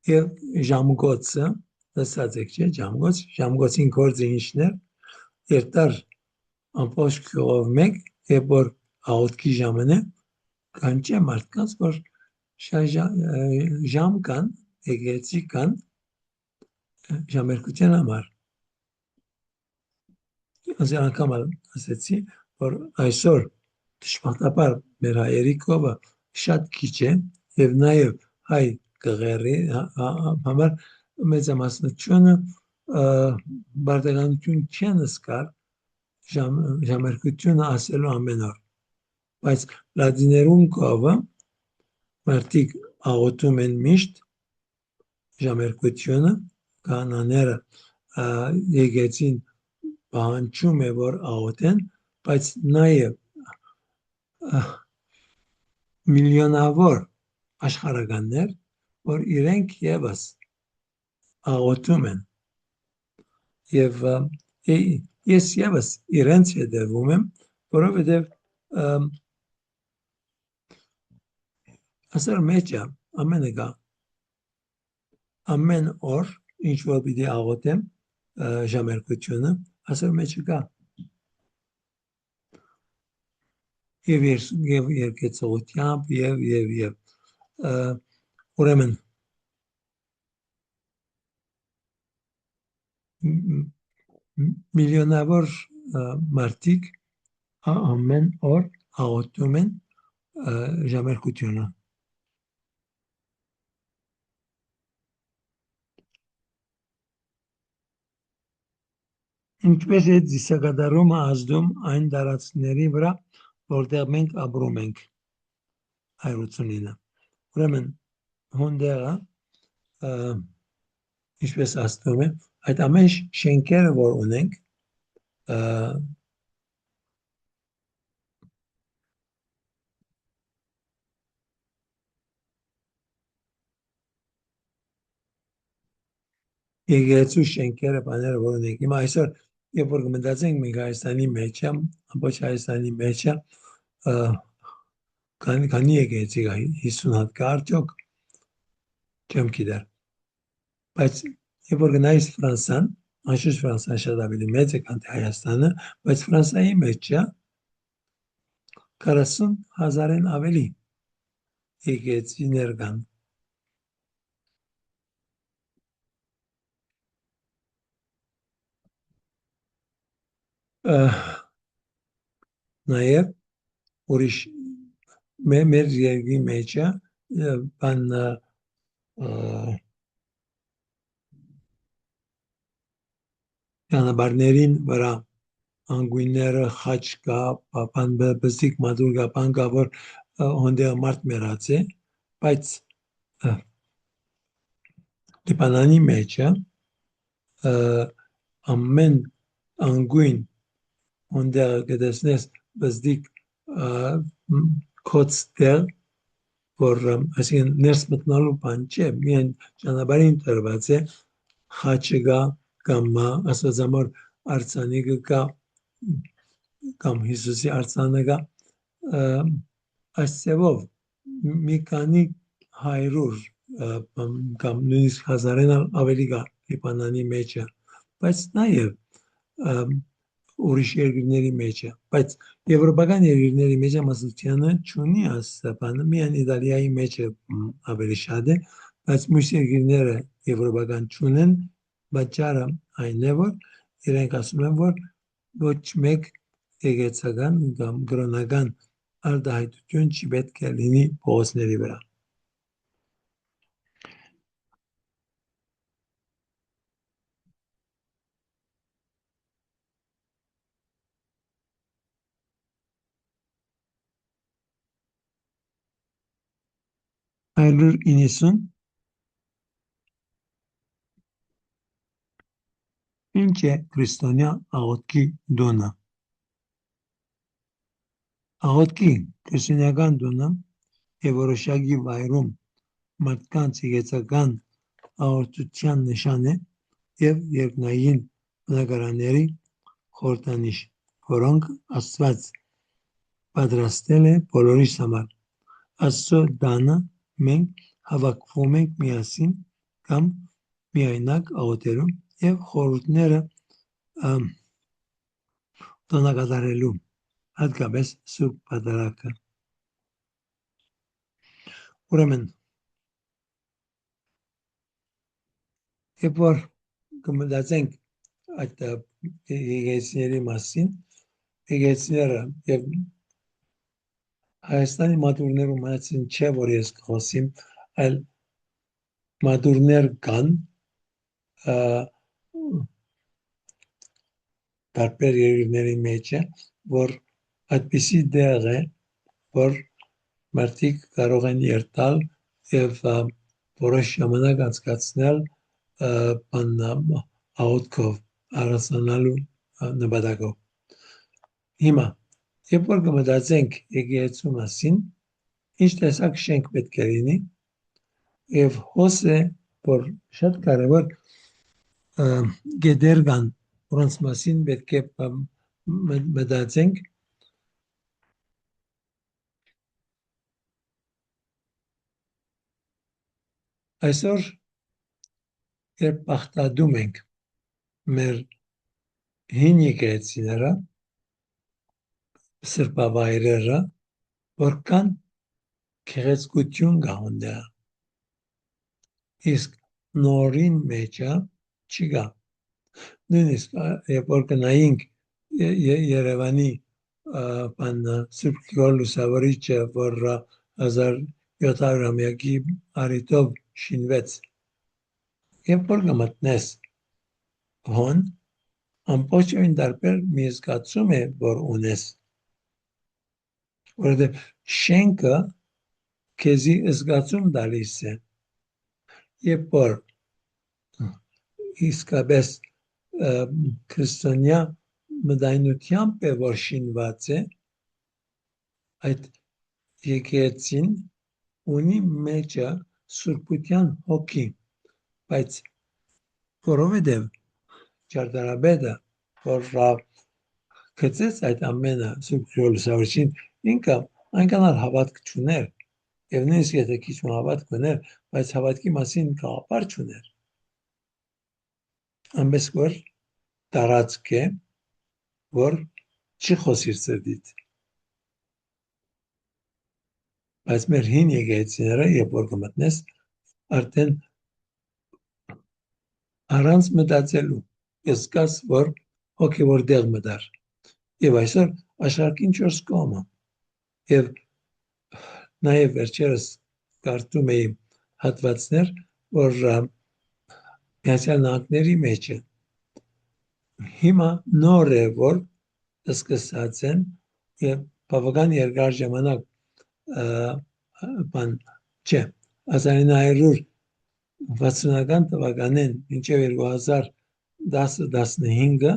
եւ ժամգոցը լսած եք չէ ժամգոցին գործը ինչն է երտար ամբողջ քյով մեկ եւ որ աղոթքի ժամանե կանչե մարդկանց որ ժամ կան եկեցի կան ժամերկության համար ասել անգամ ասեցի որ այսօր դժբախտաբար մեր հայերի կողը շատ քիչ է եւ նաեւ հայ գղերի համար մեծամասնությունը բարդականություն չեն սկար ժամերկությունը ասելու ամեն օր բայց լադիներուն կողը մարդիկ աղոթում են միշտ ժամերկությունը կանաները եկեցին պահանջում է որ աղոթեն բայց նաև միլիոնավոր աշխարհականներ որ իրենք եւս աղոթում են եւ ես եւս իրենց հետևում եմ որովհետեւ ասել մեջը ամենը գա ամեն օր ինչ որ պիտի աղոթեմ ժամերկությունը ասել մեջը գա եւ երկեցողությամբ եւ ուրեմն միլիոնավոր մարդիկ ամեն օր աղոթում են ժամերկությունը ինչպես է դիսակատարումը ազդում այն դարածքների վրա որտեղ մենք ապրում ենք հայրությունինը ուրեմն հոնդերը ինչպես ասում է այդ ամեն շենքերը որ ունենք եկեղեցու շենքերը բաները որ ունենք։ Հիմա այսօր երբ որ մտածենք մենք Հայաստանի մեջ եմ, ամբողջ Հայաստանի մեջ է, քանի եկեղեցի կա 50 հատ կա արդյոք չեմ գիտեր։ Բայց երբ որ գնայս Ֆրանսան, անշուշտ Ֆրանսան շատ ավելի մեծ է, քան Հայաստանը, բայց Ֆրանսայի մեջ է 40,000-ն ավելի եկեղեցիներ կան։ Նաև ուրիշ մեր երկրի մեջ է բան ճանապարհներին վրա անգույները խաչ կա, բան բզիկ մադուր կա, բան կա, որ հոնդեղ մարդ մեռած է, բայց Լիբանանի մեջ է ամեն անգույն հոնդեղ կտեսնես բզիկ կոց դեղ, որ այսինքն ներս մտնալու բան չէ, միայն ճանապարհին տրված է, խաչը կա, կամ աստվածամոր արձանիկը կա, կամ Հիսուսի արձանը կա, այս ձևով մի քանի հայրուր կամ նույնիսկ հազարեն ավելի կա Լիբանանի մեջը, բայց նաև ուրիշ երկրների մեջ է, բայց եվրոպական երկրների մեջ ամասությունը չունի աստապանը, միայն Իտալիայի մեջ է ավելի շատ է, բայց մյուս երկրները եվրոպական չունեն, պատճառը այն է, որ իրենք ասում են, որ ոչ մեկ եկեղեցական կամ կրոնական արտահայտություն չի պետք է լինի փողոցների վրա։ Այլուր 90 ինչ է քրիստոնյա աղոթքի դոնը։ Աղոթքի քրիստոնեական դոնը եւ որոշակի վայրում մարդկանց եկեղեցական աղոթության նշան է եւ երկնային բնակարանների խորհրդանիշ, որոնք Աստված պատրաստել է բոլորիս համար։ Աստծո դանը մենք հավաքվում ենք միասին կամ միայնակ աղոթելու եւ խորհուրդները տոնակատարելու, հատկապես Սուրբ Պատարագը։ Ուրեմն, երբ որ կմտածենք այդ եկեղեցիների մասին, եկեղեցիները եւ Հայաստանի մատուրներում այսին չէ, որ ես կխոսեմ, այլ մատուրներ կան տարբեր երկրների մեջ է, որ այդպիսի դեղ է, որ մարդիկ կարող են երթալ եւ որոշ ժամանակ անցկացնել աղոթքով, առանձնանալու նպատակով։ Հիմա, երբ որ կմտածենք եկեղեցու մասին, ինչ տեսակ շենք պետք է լինի, եւ հոս է, որ շատ կարևոր գեդեր կան, որոնց մասին պետք է մտածենք։ Այսօր, երբ բախտադում ենք մեր հին եկեղեցիները, սրբավայրերը, որքան գեղեցկություն կա հոնդեղ, իսկ նորին մեջը չկա։ Նույնիսկ երբ որ գնայինք Երևանի Սուրբ Գրիգոր Լուսավորիչը, որ 1700-ամյակի առիթով շինվեց, երբ որ կմտնես հոն, ամբողջովին տարբեր մի զգացում է, որ ունես, որովհետև շենքը քեզի զգացում տալիս է, երբ որ իսկապես քրիստոնյա մտայնությամբ է, որ շինված է, այդ եկեղեցին ունի մեջը սուրբության հոգի, բայց որովհետև ճարտարապետը, որ գծեց այդ ամենը Սուրբ Ժողովրդին, ինքը այնքան էլ հավատք չուներ, եւ նույնիսկ եթե քիչ հավատք ուներ, բայց հավատքի մասին գաղափար չուներ։ Այնպես որ տարածք է, որ չի խոսիր սրտից։ Բայց մեր հին եկեղեցիները, երբ որ կմտնես, արդեն առանց մտածելու կզգաս, որ հոգևոր դեղ մտար։ Եվ այսօր աշխարհին 4 կողմը։ Եվ նաև վերջերս կարդում էի հատվածներ, որ Միացյալ Նահանգների մեջ է։ Հիմա նոր է, որ սկսած են եւ բավական երկար ժամանակ բան չէ 1960-ական թվականին մինչև 2010-15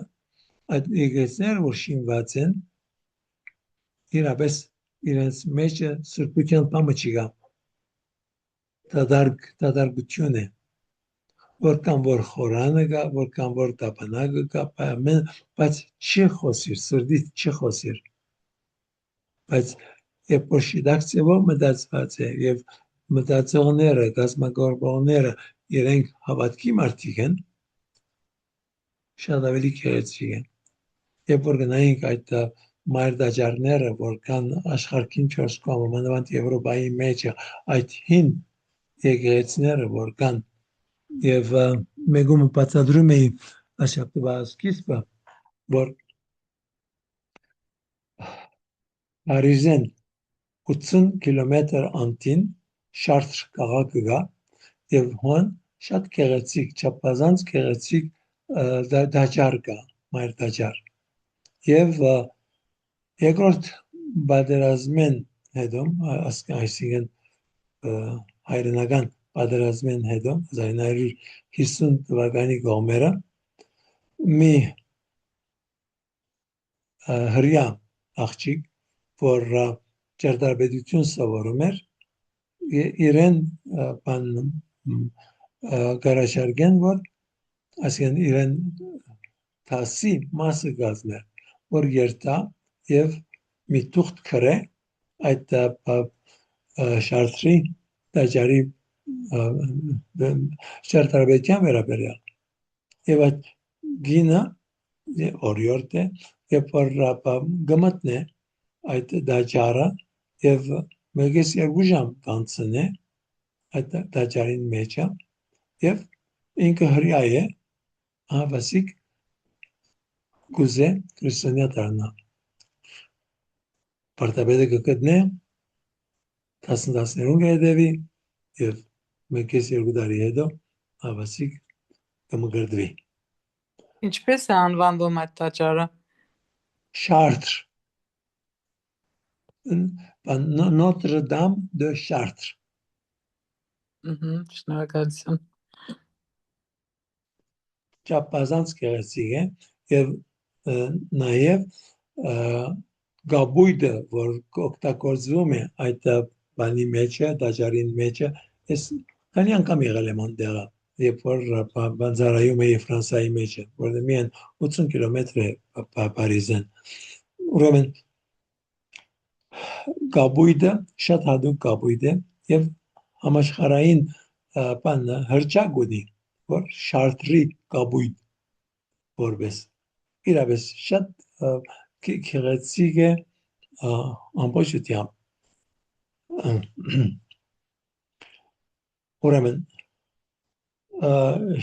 այդ եկեղեցիները որ շինված են իրապես իրենց մեջ սրբության բամը չկա դադարգություն է որքան որ խորանը կա որքան որ տապանակը կա բայց չի խոսիր սրդից չի խոսիր բայց երբ որ շիդակ ծևով մտածված է եւ մտածողները, գազམ་գորբողները իրենք հավատքի մարդիկ են, շատ ավելի քերեցիկ են։ Երբ որ գնայինք այդ մայր դաջարները, որ կան աշխարհին 4 կողմը, մանավանդ Եվրոպայի մեջ, այդ հին եկեղեցիները, որ կան, եւ մեգումը բացատրում էի աշակերտվասկիսպը, որ Փարիզեն 80 կիլոմետր անտին Շարթր քաղաքը կա եւ հոն շատ գեղեցիկ, չափազանց գեղեցիկ դաջար կա, մայր դաջար։ Եվ երկրորդ պատերազմեն հետո, այսինքն հայրենական պատերազմեն հետո 1950 թվականի կողմերը մի հրյա աղջիկ, որ ճարտարապետություն սովորում էր, իրեն գարաշարգեն, որ այսինքն իրեն թասի մասը գազմեր, որ երթա եւ մի թուղթ քրե այդ շարտրի դաջարի ճարտարապետության վերաբերյալ եւ այդ գինը օրիորդ է երբ որ գմտնե այդ դաջարը եւ մեգես 2 ժամ կանցնե այդ դաջարին մեջը եւ ինքը հրյա է հավասիկ գուզե քրիստոնյա դառնա պարտաբեդը կգտնե 10-15 հետևի եւ մեգես 2 տարի հետո հավասիկ կմգրդվի Ինչպես է անվանվում այդ տաճարը Chartres Notre-Dame de Chartres Շնորհակալություն Չափազանց գեղեցիկ է եւ նաեւ գաբույդը որ օգտագործվում է այդ բանի մեջը դաջարին մեջը ես քանի անգամ եղել եմ այնտեղը երբ որ բանձարայում էի Ֆրանսիայի մեջը որտեղ միայն 80 կիլոմետր է Փարիզեն ուրեմն գաբույդը շատ հատուկ գաբույդ է եւ համաշխարհային բանը հրճակ ունի որ շարտրի գաբույդ որպես իրապես շատ քեղեցիկ է ամբողջությամբ ուրեմն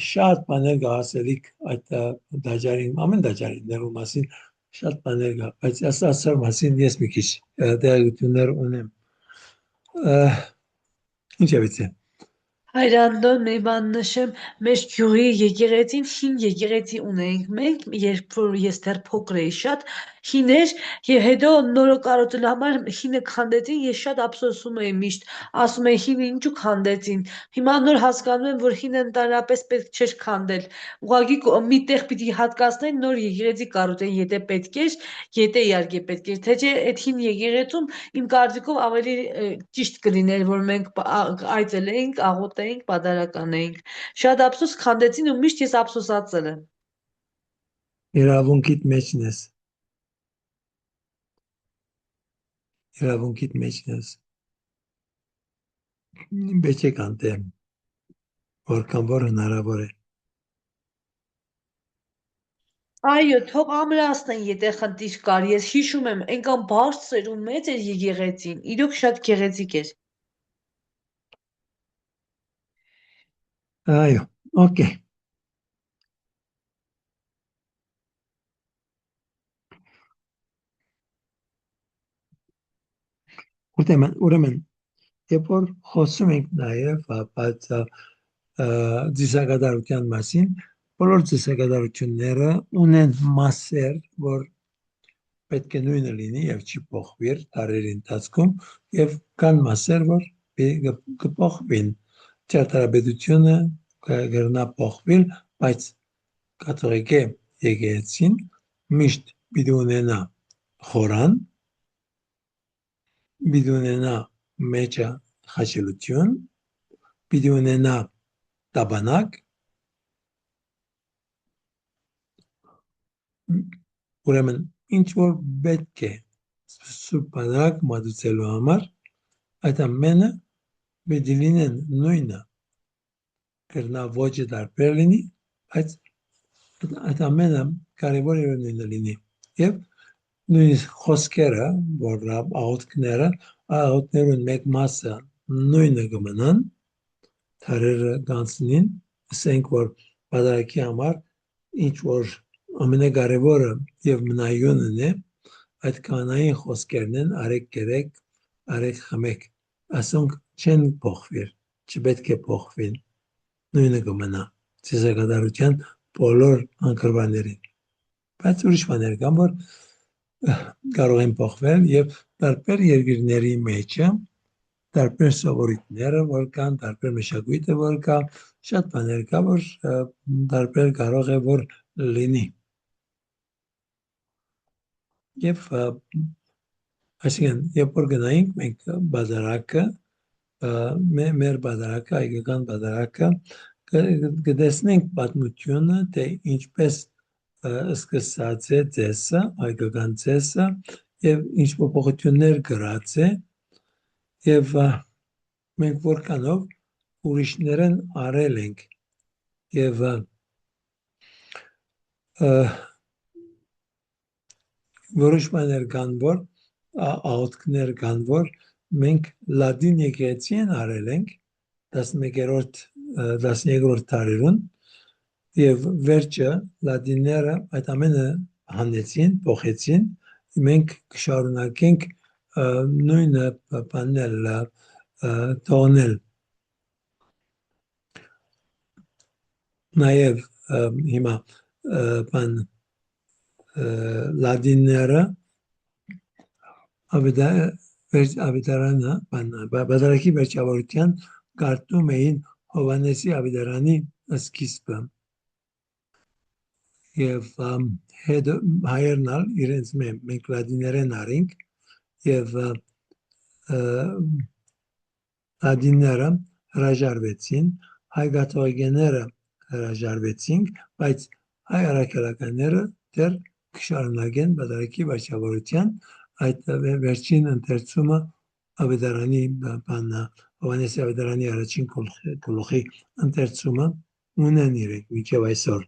շատ բաներ գասելիք այդ դաջարին ամեն դաջարին ներու մասին շատ բաներ կա բայց ասացար մասին ես մի քիչ տեղեկություններ ունեմ ինչ է վիճը Հայրանդոն մի բան նշեմ, մեր գյուղի եկեղեցին հին եկեղեցի ունենք մենք, երբ որ ես դեռ փոքր էի շատ հին էր եւ հետո նորը կարոտելու համար հինը քանդեցին, ես շատ ափսոսում էի միշտ, ասում էի հինը ինչու քանդեցին։ Հիմա նոր հասկանում եմ, որ հինը ընդհանրապես պետք չէր քանդել։ Ուղղակի մի տեղ պիտի հատկացնեն նոր եկեղեցի կարոտեն, եթե պետք էր, եթե իհարկե պետք էր, թե չէ այդ հին եկեղեցում իմ կարծիքով ավելի ճիշտ կլիներ, որ մենք այցելեինք, աղոթեինք էինք, պատարական էինք։ Շատ ափսոս քանդեցին ու միշտ ես ափսոսացել եմ։ Իրավունքիդ մեջն ես։ Իրավունքիդ մեջն ես։ Բեչե կանտեմ, որքան որ հնարավոր է։ Այո, թող ամրացնեն, եթե խնդիր կար։ Ես հիշում եմ, այնքան բարձր ու մեծ էր եկեղեցին, իրոք շատ գեղեցիկ էր։ Այո, օքեյ։ Ուրեմն, երբ որ խոսում ենք նաև ապած ծիսակատարության մասին, բոլոր ծիսակատարությունները ունեն մասեր, որ պետք է նույնը լինի եւ չի փոխվիր տարերի ընթացքում եւ կան մասեր, որ կփոխվին։ Ճարտարապետությունը կգրնա փոխվել, բայց կաթողիկե եկեղեցին միշտ պիտի ունենա խորան, պիտի ունենա մեջը խաչելություն, պիտի ունենա տաբանակ, ուրեմն ինչ որ պետք է սուրբ բանակ մատուցելու համար, այդ ամենը պետք է լինեն նույնը, կրնա ոճը տարբեր լինի, բայց այդ ամենը կարևոր է նույնը լինի։ Եվ նույնիսկ խոսքերը, որ աղոթքներուն մեկ մասը նույնը կմնան, թարերը կանցնին, ասենք որ պատարակի համար ինչ որ ամենակարևորը եւ մնայունն է, այդ կանային խոսքերն են, արեք կերեք, արեք խմեք, ասոնք չեն փոխվիր, չպետք է փոխվին, նույնը կմնա ծիսակատարության բոլոր անկրվաններին, բայց ուրիշ բաներ կան, որ կարող են փոխվել եւ տարբեր երկրների մեջը տարբեր սովորույթները որ կան, տարբեր մշակույթը որ կա, շատ բաներ կա, որ տարբեր կարող է որ լինի։ Եվ այսինքն, երբ որ գնայինք մենք բادرակը, մեր բادرակը, հայկական բادرակը, կտեսնենք պատմությունը, թե ինչպես սկսած է ծեսը, հայկական ծեսը, եւ ինչ փոփոխություններ գրած է, եւ մենք որքանով ուրիշներն արել ենք եւ որոշ բաներ կան, որ աղոթքներ կան, որ մենք լատին եկեղեցին արել ենք 11-րդ 12-րդ դարերուն եւ վերջը լատինները այդ ամենը հանեցին, փոխեցին, մենք կշարունակենք նույնը բանել տոնել նաև հիմա բան լատինները ավետարանը բادرակի վերջավորության կարդում էին Հովանեսի ավետարանի սկիզբը եւ հետ հայերն իրենց մենք լատիներեն արինք եւ լատինները հրաժարվեցին, հայ կաթողիկները հրաժարվեցինք, բայց հայ առաքելականները դեռ կշարունակեն բادرակի վերջավորության այդ վերջին ընթերցումը ավետարանի բանա Հովանեսի ավետարանի առաջին գլուխի ընթերցումը ունեն իրենք մինչև այսօր։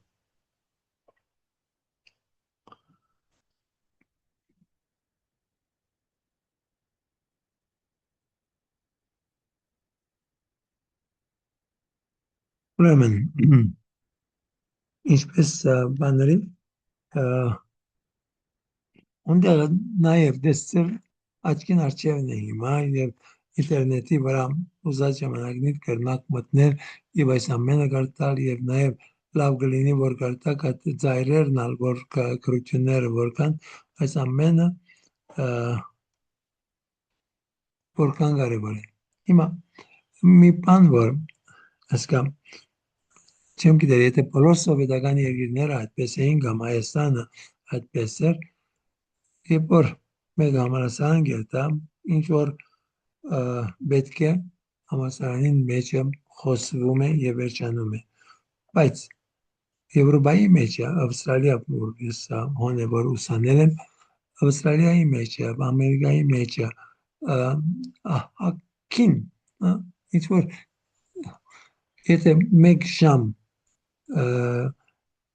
Ուրեմն, ինչպես բաների, ունդեղ նաև դեսցր աչքին արջևն է հիմա և ինտերնետի վրա ուզած ժամանակնից կրնակ մտնել և այս ամենը կարտալ և նաև լավ կլինի, որ կարտակ այդ ձայրերն ալ, որ կրությունները որ կան, այս ամենը որքան կարևոր է։ Հիմա մի բան, որ հասկամ, չեմ գիտեր, եթե բոլոր սովետական երկիրները այդպես էին, կամ Հայաստանը այդպես էր, երբ որ մեկ համալսարան գերտա, ինչ որ պետք է համալսարանին մեջը խոսվում է եւ վերջանում է։ Բայց Եվրոպայի մեջ է, Ավստրալիա, որ ես հոն է որ ուսանել եմ, Ավստրալիայի մեջ է, Ամերիկայի մեջ է, ահակին, ինչ որ եթե մեկ ժամ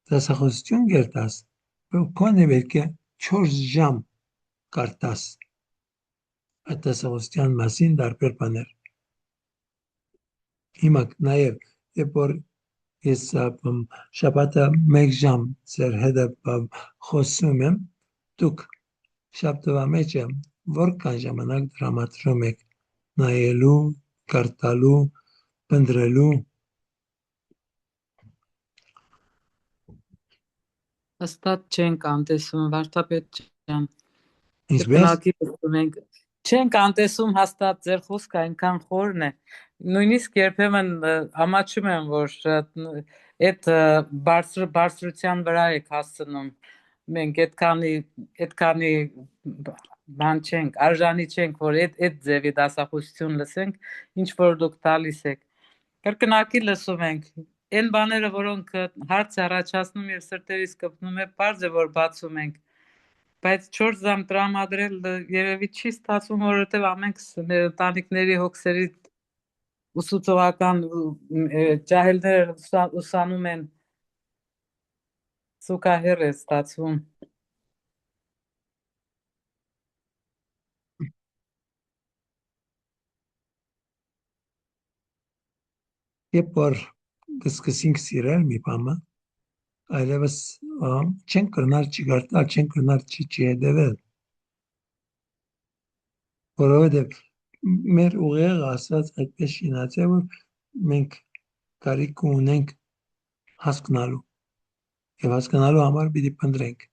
դասախոսություն գերտաս, քոնե պետք է 4 ժամ կարտաս այդ դասախոսության մասին դարբեր բաներ։ Հիմա նաև երբ որ ես շաբաթը մեկ ժամ ձեր հետ խոսում եմ, դուք շաբթվա մեջ որքան ժամանակ դրամատրում եք նայելու, կարտալու, փնտրելու։ Հաստատ չենք անտեսում Վարդապետ ջան։ Ինչպես մենք չենք անտեսում հաստատ ձեր խոսքը այնքան խորն է։ Նույնիսկ երբեմն ամաչում եմ, որ այդ բարձրության վրա եք հասցնում։ Մենք այդքանի բան չենք, արժանի չենք, որ այդ ձևի դասախոսություն լսենք, ինչ որ դուք տալիս եք։ Կրկնակի լսում ենք այն բաները, որոնք հարց առաջացնում եւ սրտերից կպնում է, պարզ է որ բացում ենք, բայց 4 ժամ տրամադրել երևի չի ստացվում, որովհետեւ ամենքս մեր ընտանիքների հոգսերի ուսուցողական ջահելներ ուսանում են սուկահեռ է ստացվում։ երբ որ կսկսենք սիրել մի բանը, այլևս չենք կրնալ չգարտալ, չենք կրնալ չհետևել, որովհետև մեր ուղեղը ասած այդպես շինած է, որ մենք կարիք ունենք հասկանալու եւ հասկանալու համար պիտի փնտրենք։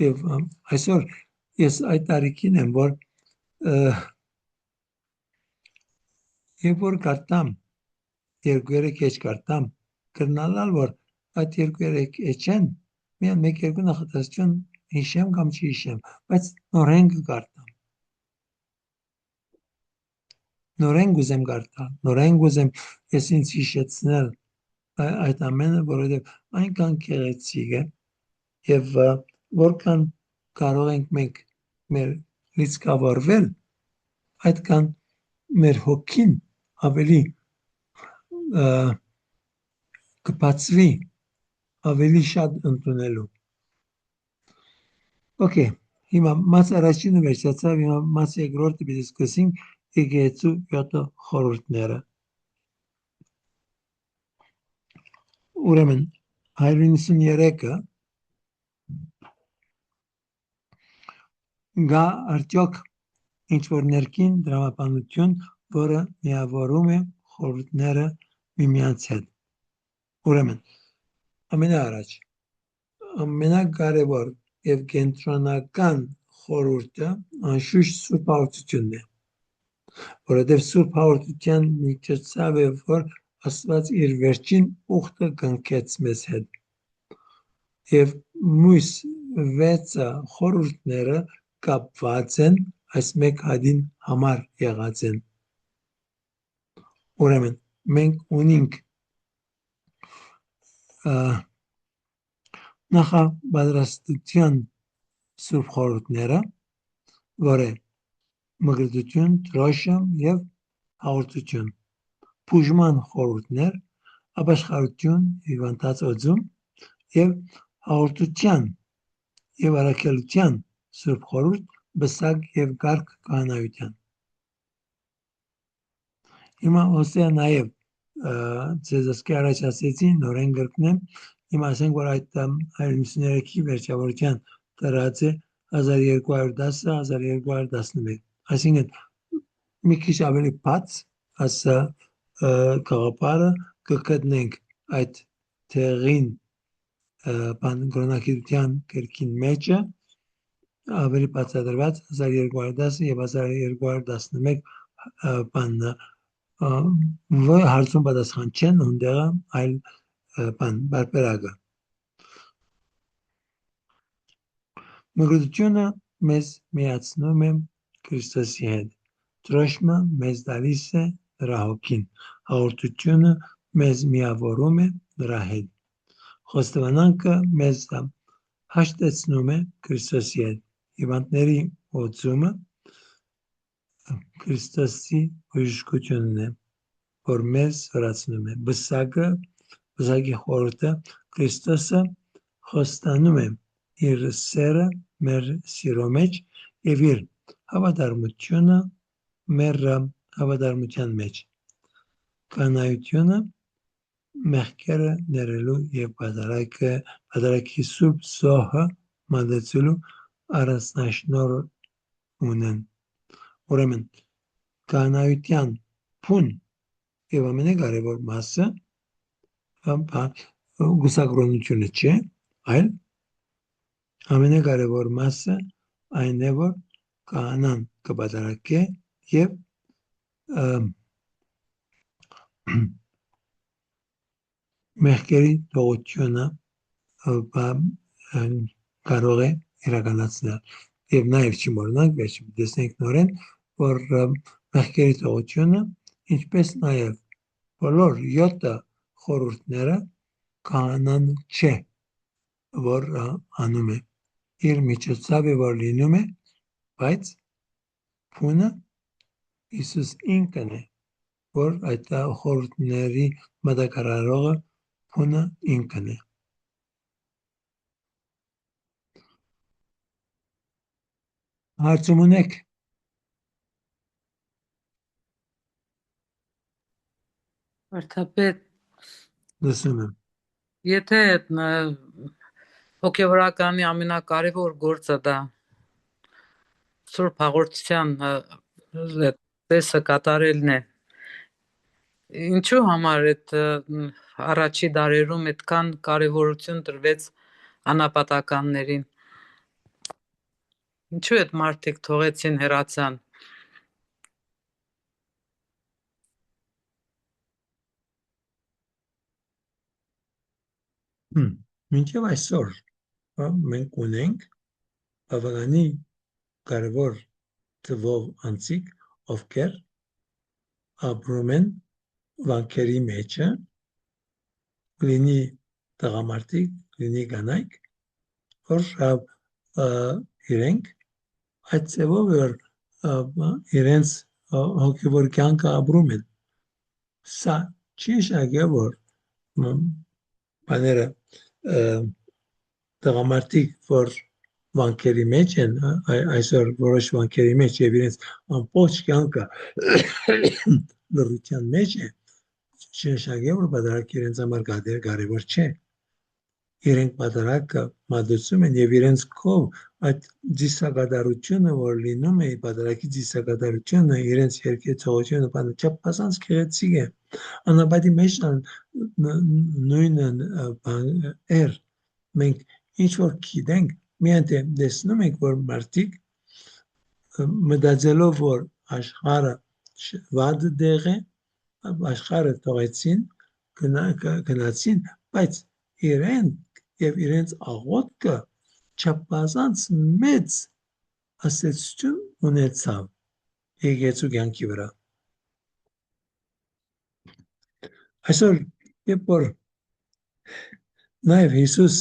Եվ այսօր ես այդ տարիքին եմ, որ երբ որ կարտամ, 2-3 էջ կարտամ, կրնալալ, որ այդ 2-3 էջեն միան 1-2 նախադասություն հիշեմ կամ չհիշեմ, բայց նորեն կկարտամ։ Նորեն գուզեմ կարտալ, նորեն գուզեմ ես ինձ հիշեցնել այդ ամենը, որովհետև այնքան գեղեցիկ է եւ որքան կարող ենք մենք մեր լիցքավորվել, այդքան մեր հոգին ավելի կբացվի, ավելի շատ ընդունելու։ Okay, հիմա մաս առաջինը վերջացավ, հիմա մաս երկրորդը պիտի սկսենք եկեղեցու 7 խորհուրդները։ Ուրեմն 193-ը գա արդյոք ինչ որ ներքին դրամապանություն, որը միավորում է խորհուրդները միմյանց հետ։ Ուրեմն ամենաառաջ ամենակարևոր եւ կենտրոնական խորհուրդը անշուշտ Սուրբ Հաղորդությունն է, որովհետեւ Սուրբ Հաղորդության միջոցով է որ Աստված իր վերջին ուխտը կնքեց մեզ հետ։ Եվ մյուս 6 խորհուրդները կապված են այս մեկ հատին համար եղած են։ Ուրեմն մենք ունենք նախապատրաստության Սուրբ խորհուրդները, որը մգրտություն, դրոշմ եւ հաղորդություն, բուժման խորհուրդներ, ապաշխարություն, հիվանդած օձում եւ հաղորդության եւ առաքելության Սուրբ խորհուրդ, բսակ եւ կարգ կանայության։ Հիմա հոսե նաեւ ձեզ ասկի առաջ ասեցի նորեն գրկնեմ, հիմա ասենք որ այդ 193-ի վերջավորության դրած է 1210-1211, այսինքն մի քիչ ավելի բաց ասա գաղափարը կգտնենք այդ տեղին բան կրոնակիցության կերքին մեջը ավելի բացատրված 1210 եւ 1211 բանն որ հարցում պատասխան չեն ունդեղը այլ բան բարբերակը։ Մգրտությունը մեզ միացնում է Քրիստոսի հետ, դրոշմը մեզ տալիս է նրա հոգին, հաղորդությունը մեզ միավորում է նրա հետ, խոստովանանքը մեզ հաշտեցնում է Քրիստոսի հետ, հիվանդների օծումը Քրիստոսի բժշկությունն է, որ մեզ հրացնում է, բսակի խորհուրդը Քրիստոսը խոստանում է իր սերը մեր սիրո մեջ եւ իր հավատարմությունը մեր հավատարմության մեջ, կանայությունը մեղքերը ներելու եւ պատարագի սուրբ զոհը մատեցելու առանձնաշնոր ունեն, ուրեմն կանայության փուն եւ ամենակարևոր մասը գուսակրոնությունը չէ, այլ ամենակարևոր մասը այն է, որ կանան կպատարակե եւ մեղքերի թողությունը կարող է իրականացնել եւ նաեւ չմոռանանք վերջին տեսնենք նորեն որ մեղքերի թողությունը ինչպես նաեւ բոլոր 7 խորհուրդները կանան չէ որ անում է իր միջոցով որ լինում է բայց փունը Իսուս ինքն է որ այդ խորհուրդների մատակարարողը փունը ինքն է հարցում ունեք Վարդապետ, լսում եմ եթե հոգևորականի ամենակարևոր գործը դա Սուրբ հաղորդության տեսը կատարելն է, ինչու համար այդ առաջի դարերում այդքան կարևորություն տրվեց անապատականներին, ինչու այդ մարդիկ թողեցին հեռացան մինչև այսօր մենք ունենք բավականի կարևոր թվով անձիկ ովքեր ապրում են վանքերի մեջը լինի տղամարդիկ լինի կանայք որ իրենք այդ ծևով որ իրենց հոգևոր կյանքը ապրում են սա չի շագե որ բաները տղամարդիկ որ վանքերի մեջ են այսօր որոշ վանքերի մեջ եւ իրենց ամբողջ կյանքը լրության մեջ է շեշագե որ բادرակ իրենց համար կարևոր չէ իրենք բادرակը մատուցում են եւ իրենց կով այդ դիսակատարությունը որ լինում է բادرակի դիսակատարությունը իրենց երկեցողությունը բանը չափազանց քեղեցիկ է անապատի մեջ նույնը մենք ինչ որ գիտենք միայն տեսնում ենք որ մարդիկ մտածելով որ աշխարհը վատ դեղ է աշխարհը թողեցին գնացին բայց իրենք եւ իրենց աղոթքը չափազանց մեծ ասացություն ունեցավ եկեցու կյանքի վրա այսօր երբ որ նաեւ Հիսուս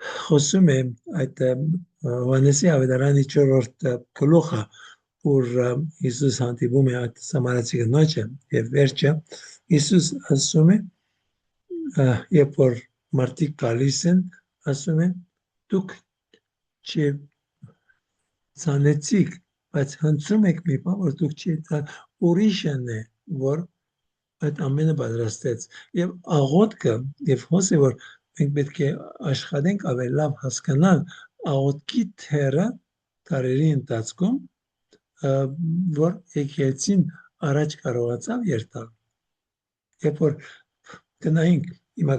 խոսում է այդ Հովհաննեսի ավետարանի 4-րդ գլուխը որ Հիսուս հանդիպում է այդ սամարացի կնոջը եւ վերջը Հիսուս ասում է երբ որ մարդիկ գալիս են ասում է դուք չցանեցիք բայց հնցում եք մի բան որ դուք չեք ուրիշն է որ այդ ամենը պատրաստեց եւ աղոթքը եւ հոսը որ մենք պետք է աշխատենք ավելի լավ հասկանալ աղոթքի թերը տարերի ընթացքում որ եկեցին առաջ կարողացավ երթալ երբ որ գնայինք հիմա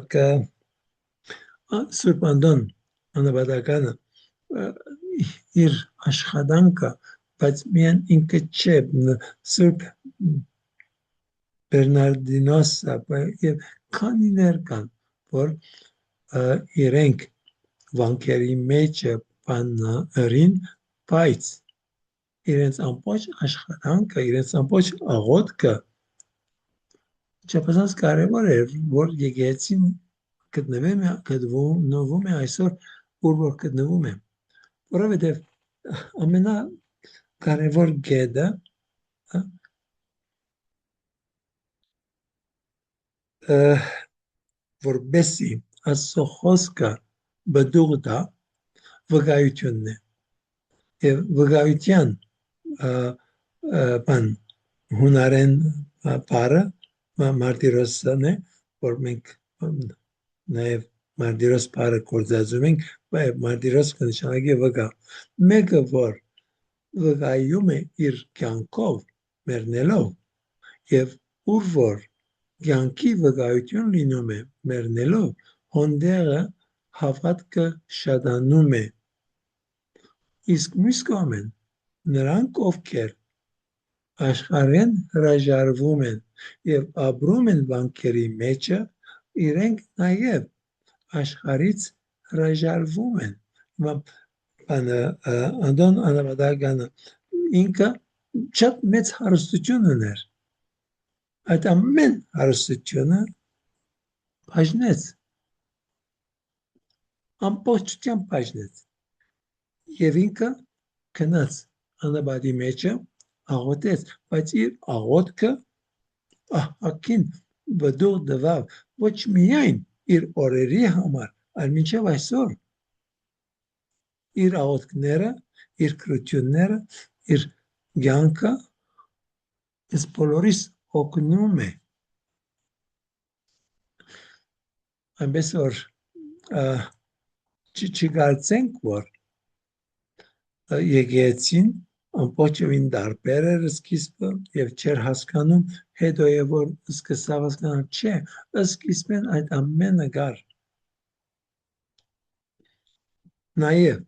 Սուրբ Անդոն անաբադականը իր աշխատանքը բայց միայն ինքը չէ Սուրբ Բերնարդինոսը եւ քանիներ կան որ իրենք վանքերի մեջ բանրին բայց իրենց ամբողջ աշխատանքը իրենց ամբողջ աղոթքը Չափազանց կարևոր է, որ եկեղեցին գտնվում է այսօր, որ գտնվում է, որովհետև ամենակարևոր գեդը որբեսի Աստծո խոսքը բդուղ տա վկայությունն է եւ վկայության բան հունարեն բառը մարտիրոսն է, որ մենք նաեւ մարտիրոս բառը գործածում ենք, բայց մարտիրոս կնշանակի վկա, մեկը որ վկայում է իր կյանքով մեռնելով եւ ուր որ կյանքի վկայություն լինում է մեռնելով, հոնդեղը հավատքը շատանում է։ Իսկ մյուս կողմեն նրանք ովքեր աշխարհեն հրաժարվում են եւ ապրում են վանքերի մեջը, իրենք նաեւ աշխարհից հրաժարվում են։ Անդոն անավադականը ինքը շատ մեծ հարստություն ուներ։ Այդ ամեն հարստությունը բաժնեց, ամբողջությամբ բաժնեց եւ ինքը քնած անաբադի մեջը աղոթեց, բայց իր աղոթքը ահագին բդուղ տվավ ոչ միայն իր օրերի համար, այլ մինչև այսօր իր աղոթքները, իր քրությունները, իր կյանքը այս բոլորիս օգնում է։ Այնպես որ չկարծենք, որ եկեղեցին ամբողջովին տարբեր էր սկիզբը եւ չէր հասկանում, հետո է որ սկսավ հասկանալ, չէ, սկիզբեն այդ ամենը կար։ Նաեւ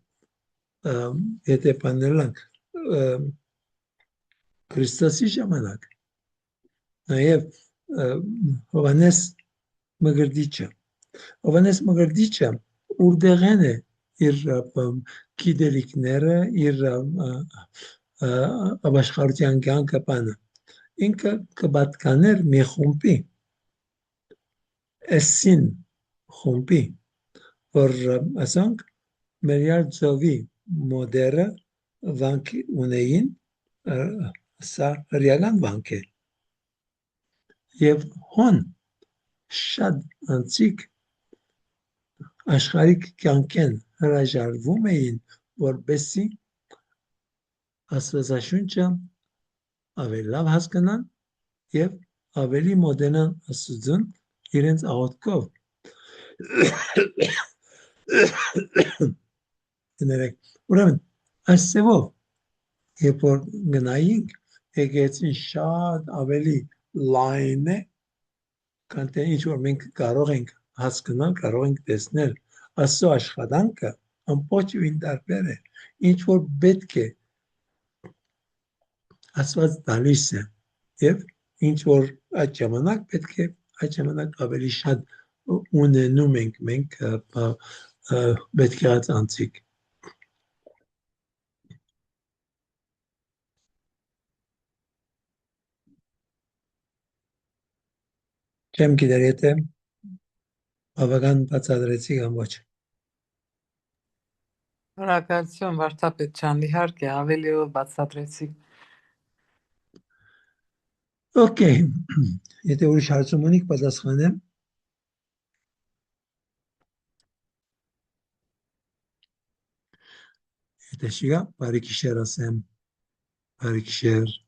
եթե բանելանք Քրիստոսի ժամանակ նաեւ Հովանես Մկրտիչը ուրդեղեն է իր գիտելիքները, իր ապաշխարության կյանքը բանը։ Ինքը կպատկաներ մի խումբի, Էսին խումբի, որ ասենք Մերիալ Ձովի մոդերը վանք ունեին, սա հրյական վանք է։ Եվ հոն շատ անցիկ աշխարհիկ կյանքեն հրաժարվում էին, որպեսզի Աստվածաշունչը ավելի լավ հասկանան եւ ավելի մոտենան Աստծուն իրենց աղոթքով։ Ուրեմն այս ծևով երբ որ գնայինք եկեղեցին շատ ավելի լայն է, քան թե ինչ որ մենք կարող ենք հասկանալ, կարող ենք տեսնել, Աստծո աշխատանքը ամբողջովին տարբեր է, ինչ որ պետք է Աստված տալիս է եւ ինչ որ այդ ժամանակ պետք է այդ ժամանակ ավելի շատ ունենում ենք մենք պետք է անցիկ։ Չեմ գիտեր եթե բավական բացատրեցի կամ ոչ։ Շնորհակալություն վարդապետ ջան, իհարկե ավելի բացատրեցի։ Okay, եթե ուրիշ հարցում ունիք, պատասխանեմ։ Եթե շիգա, բարի գիշեր ասեմ, բարի գիշեր։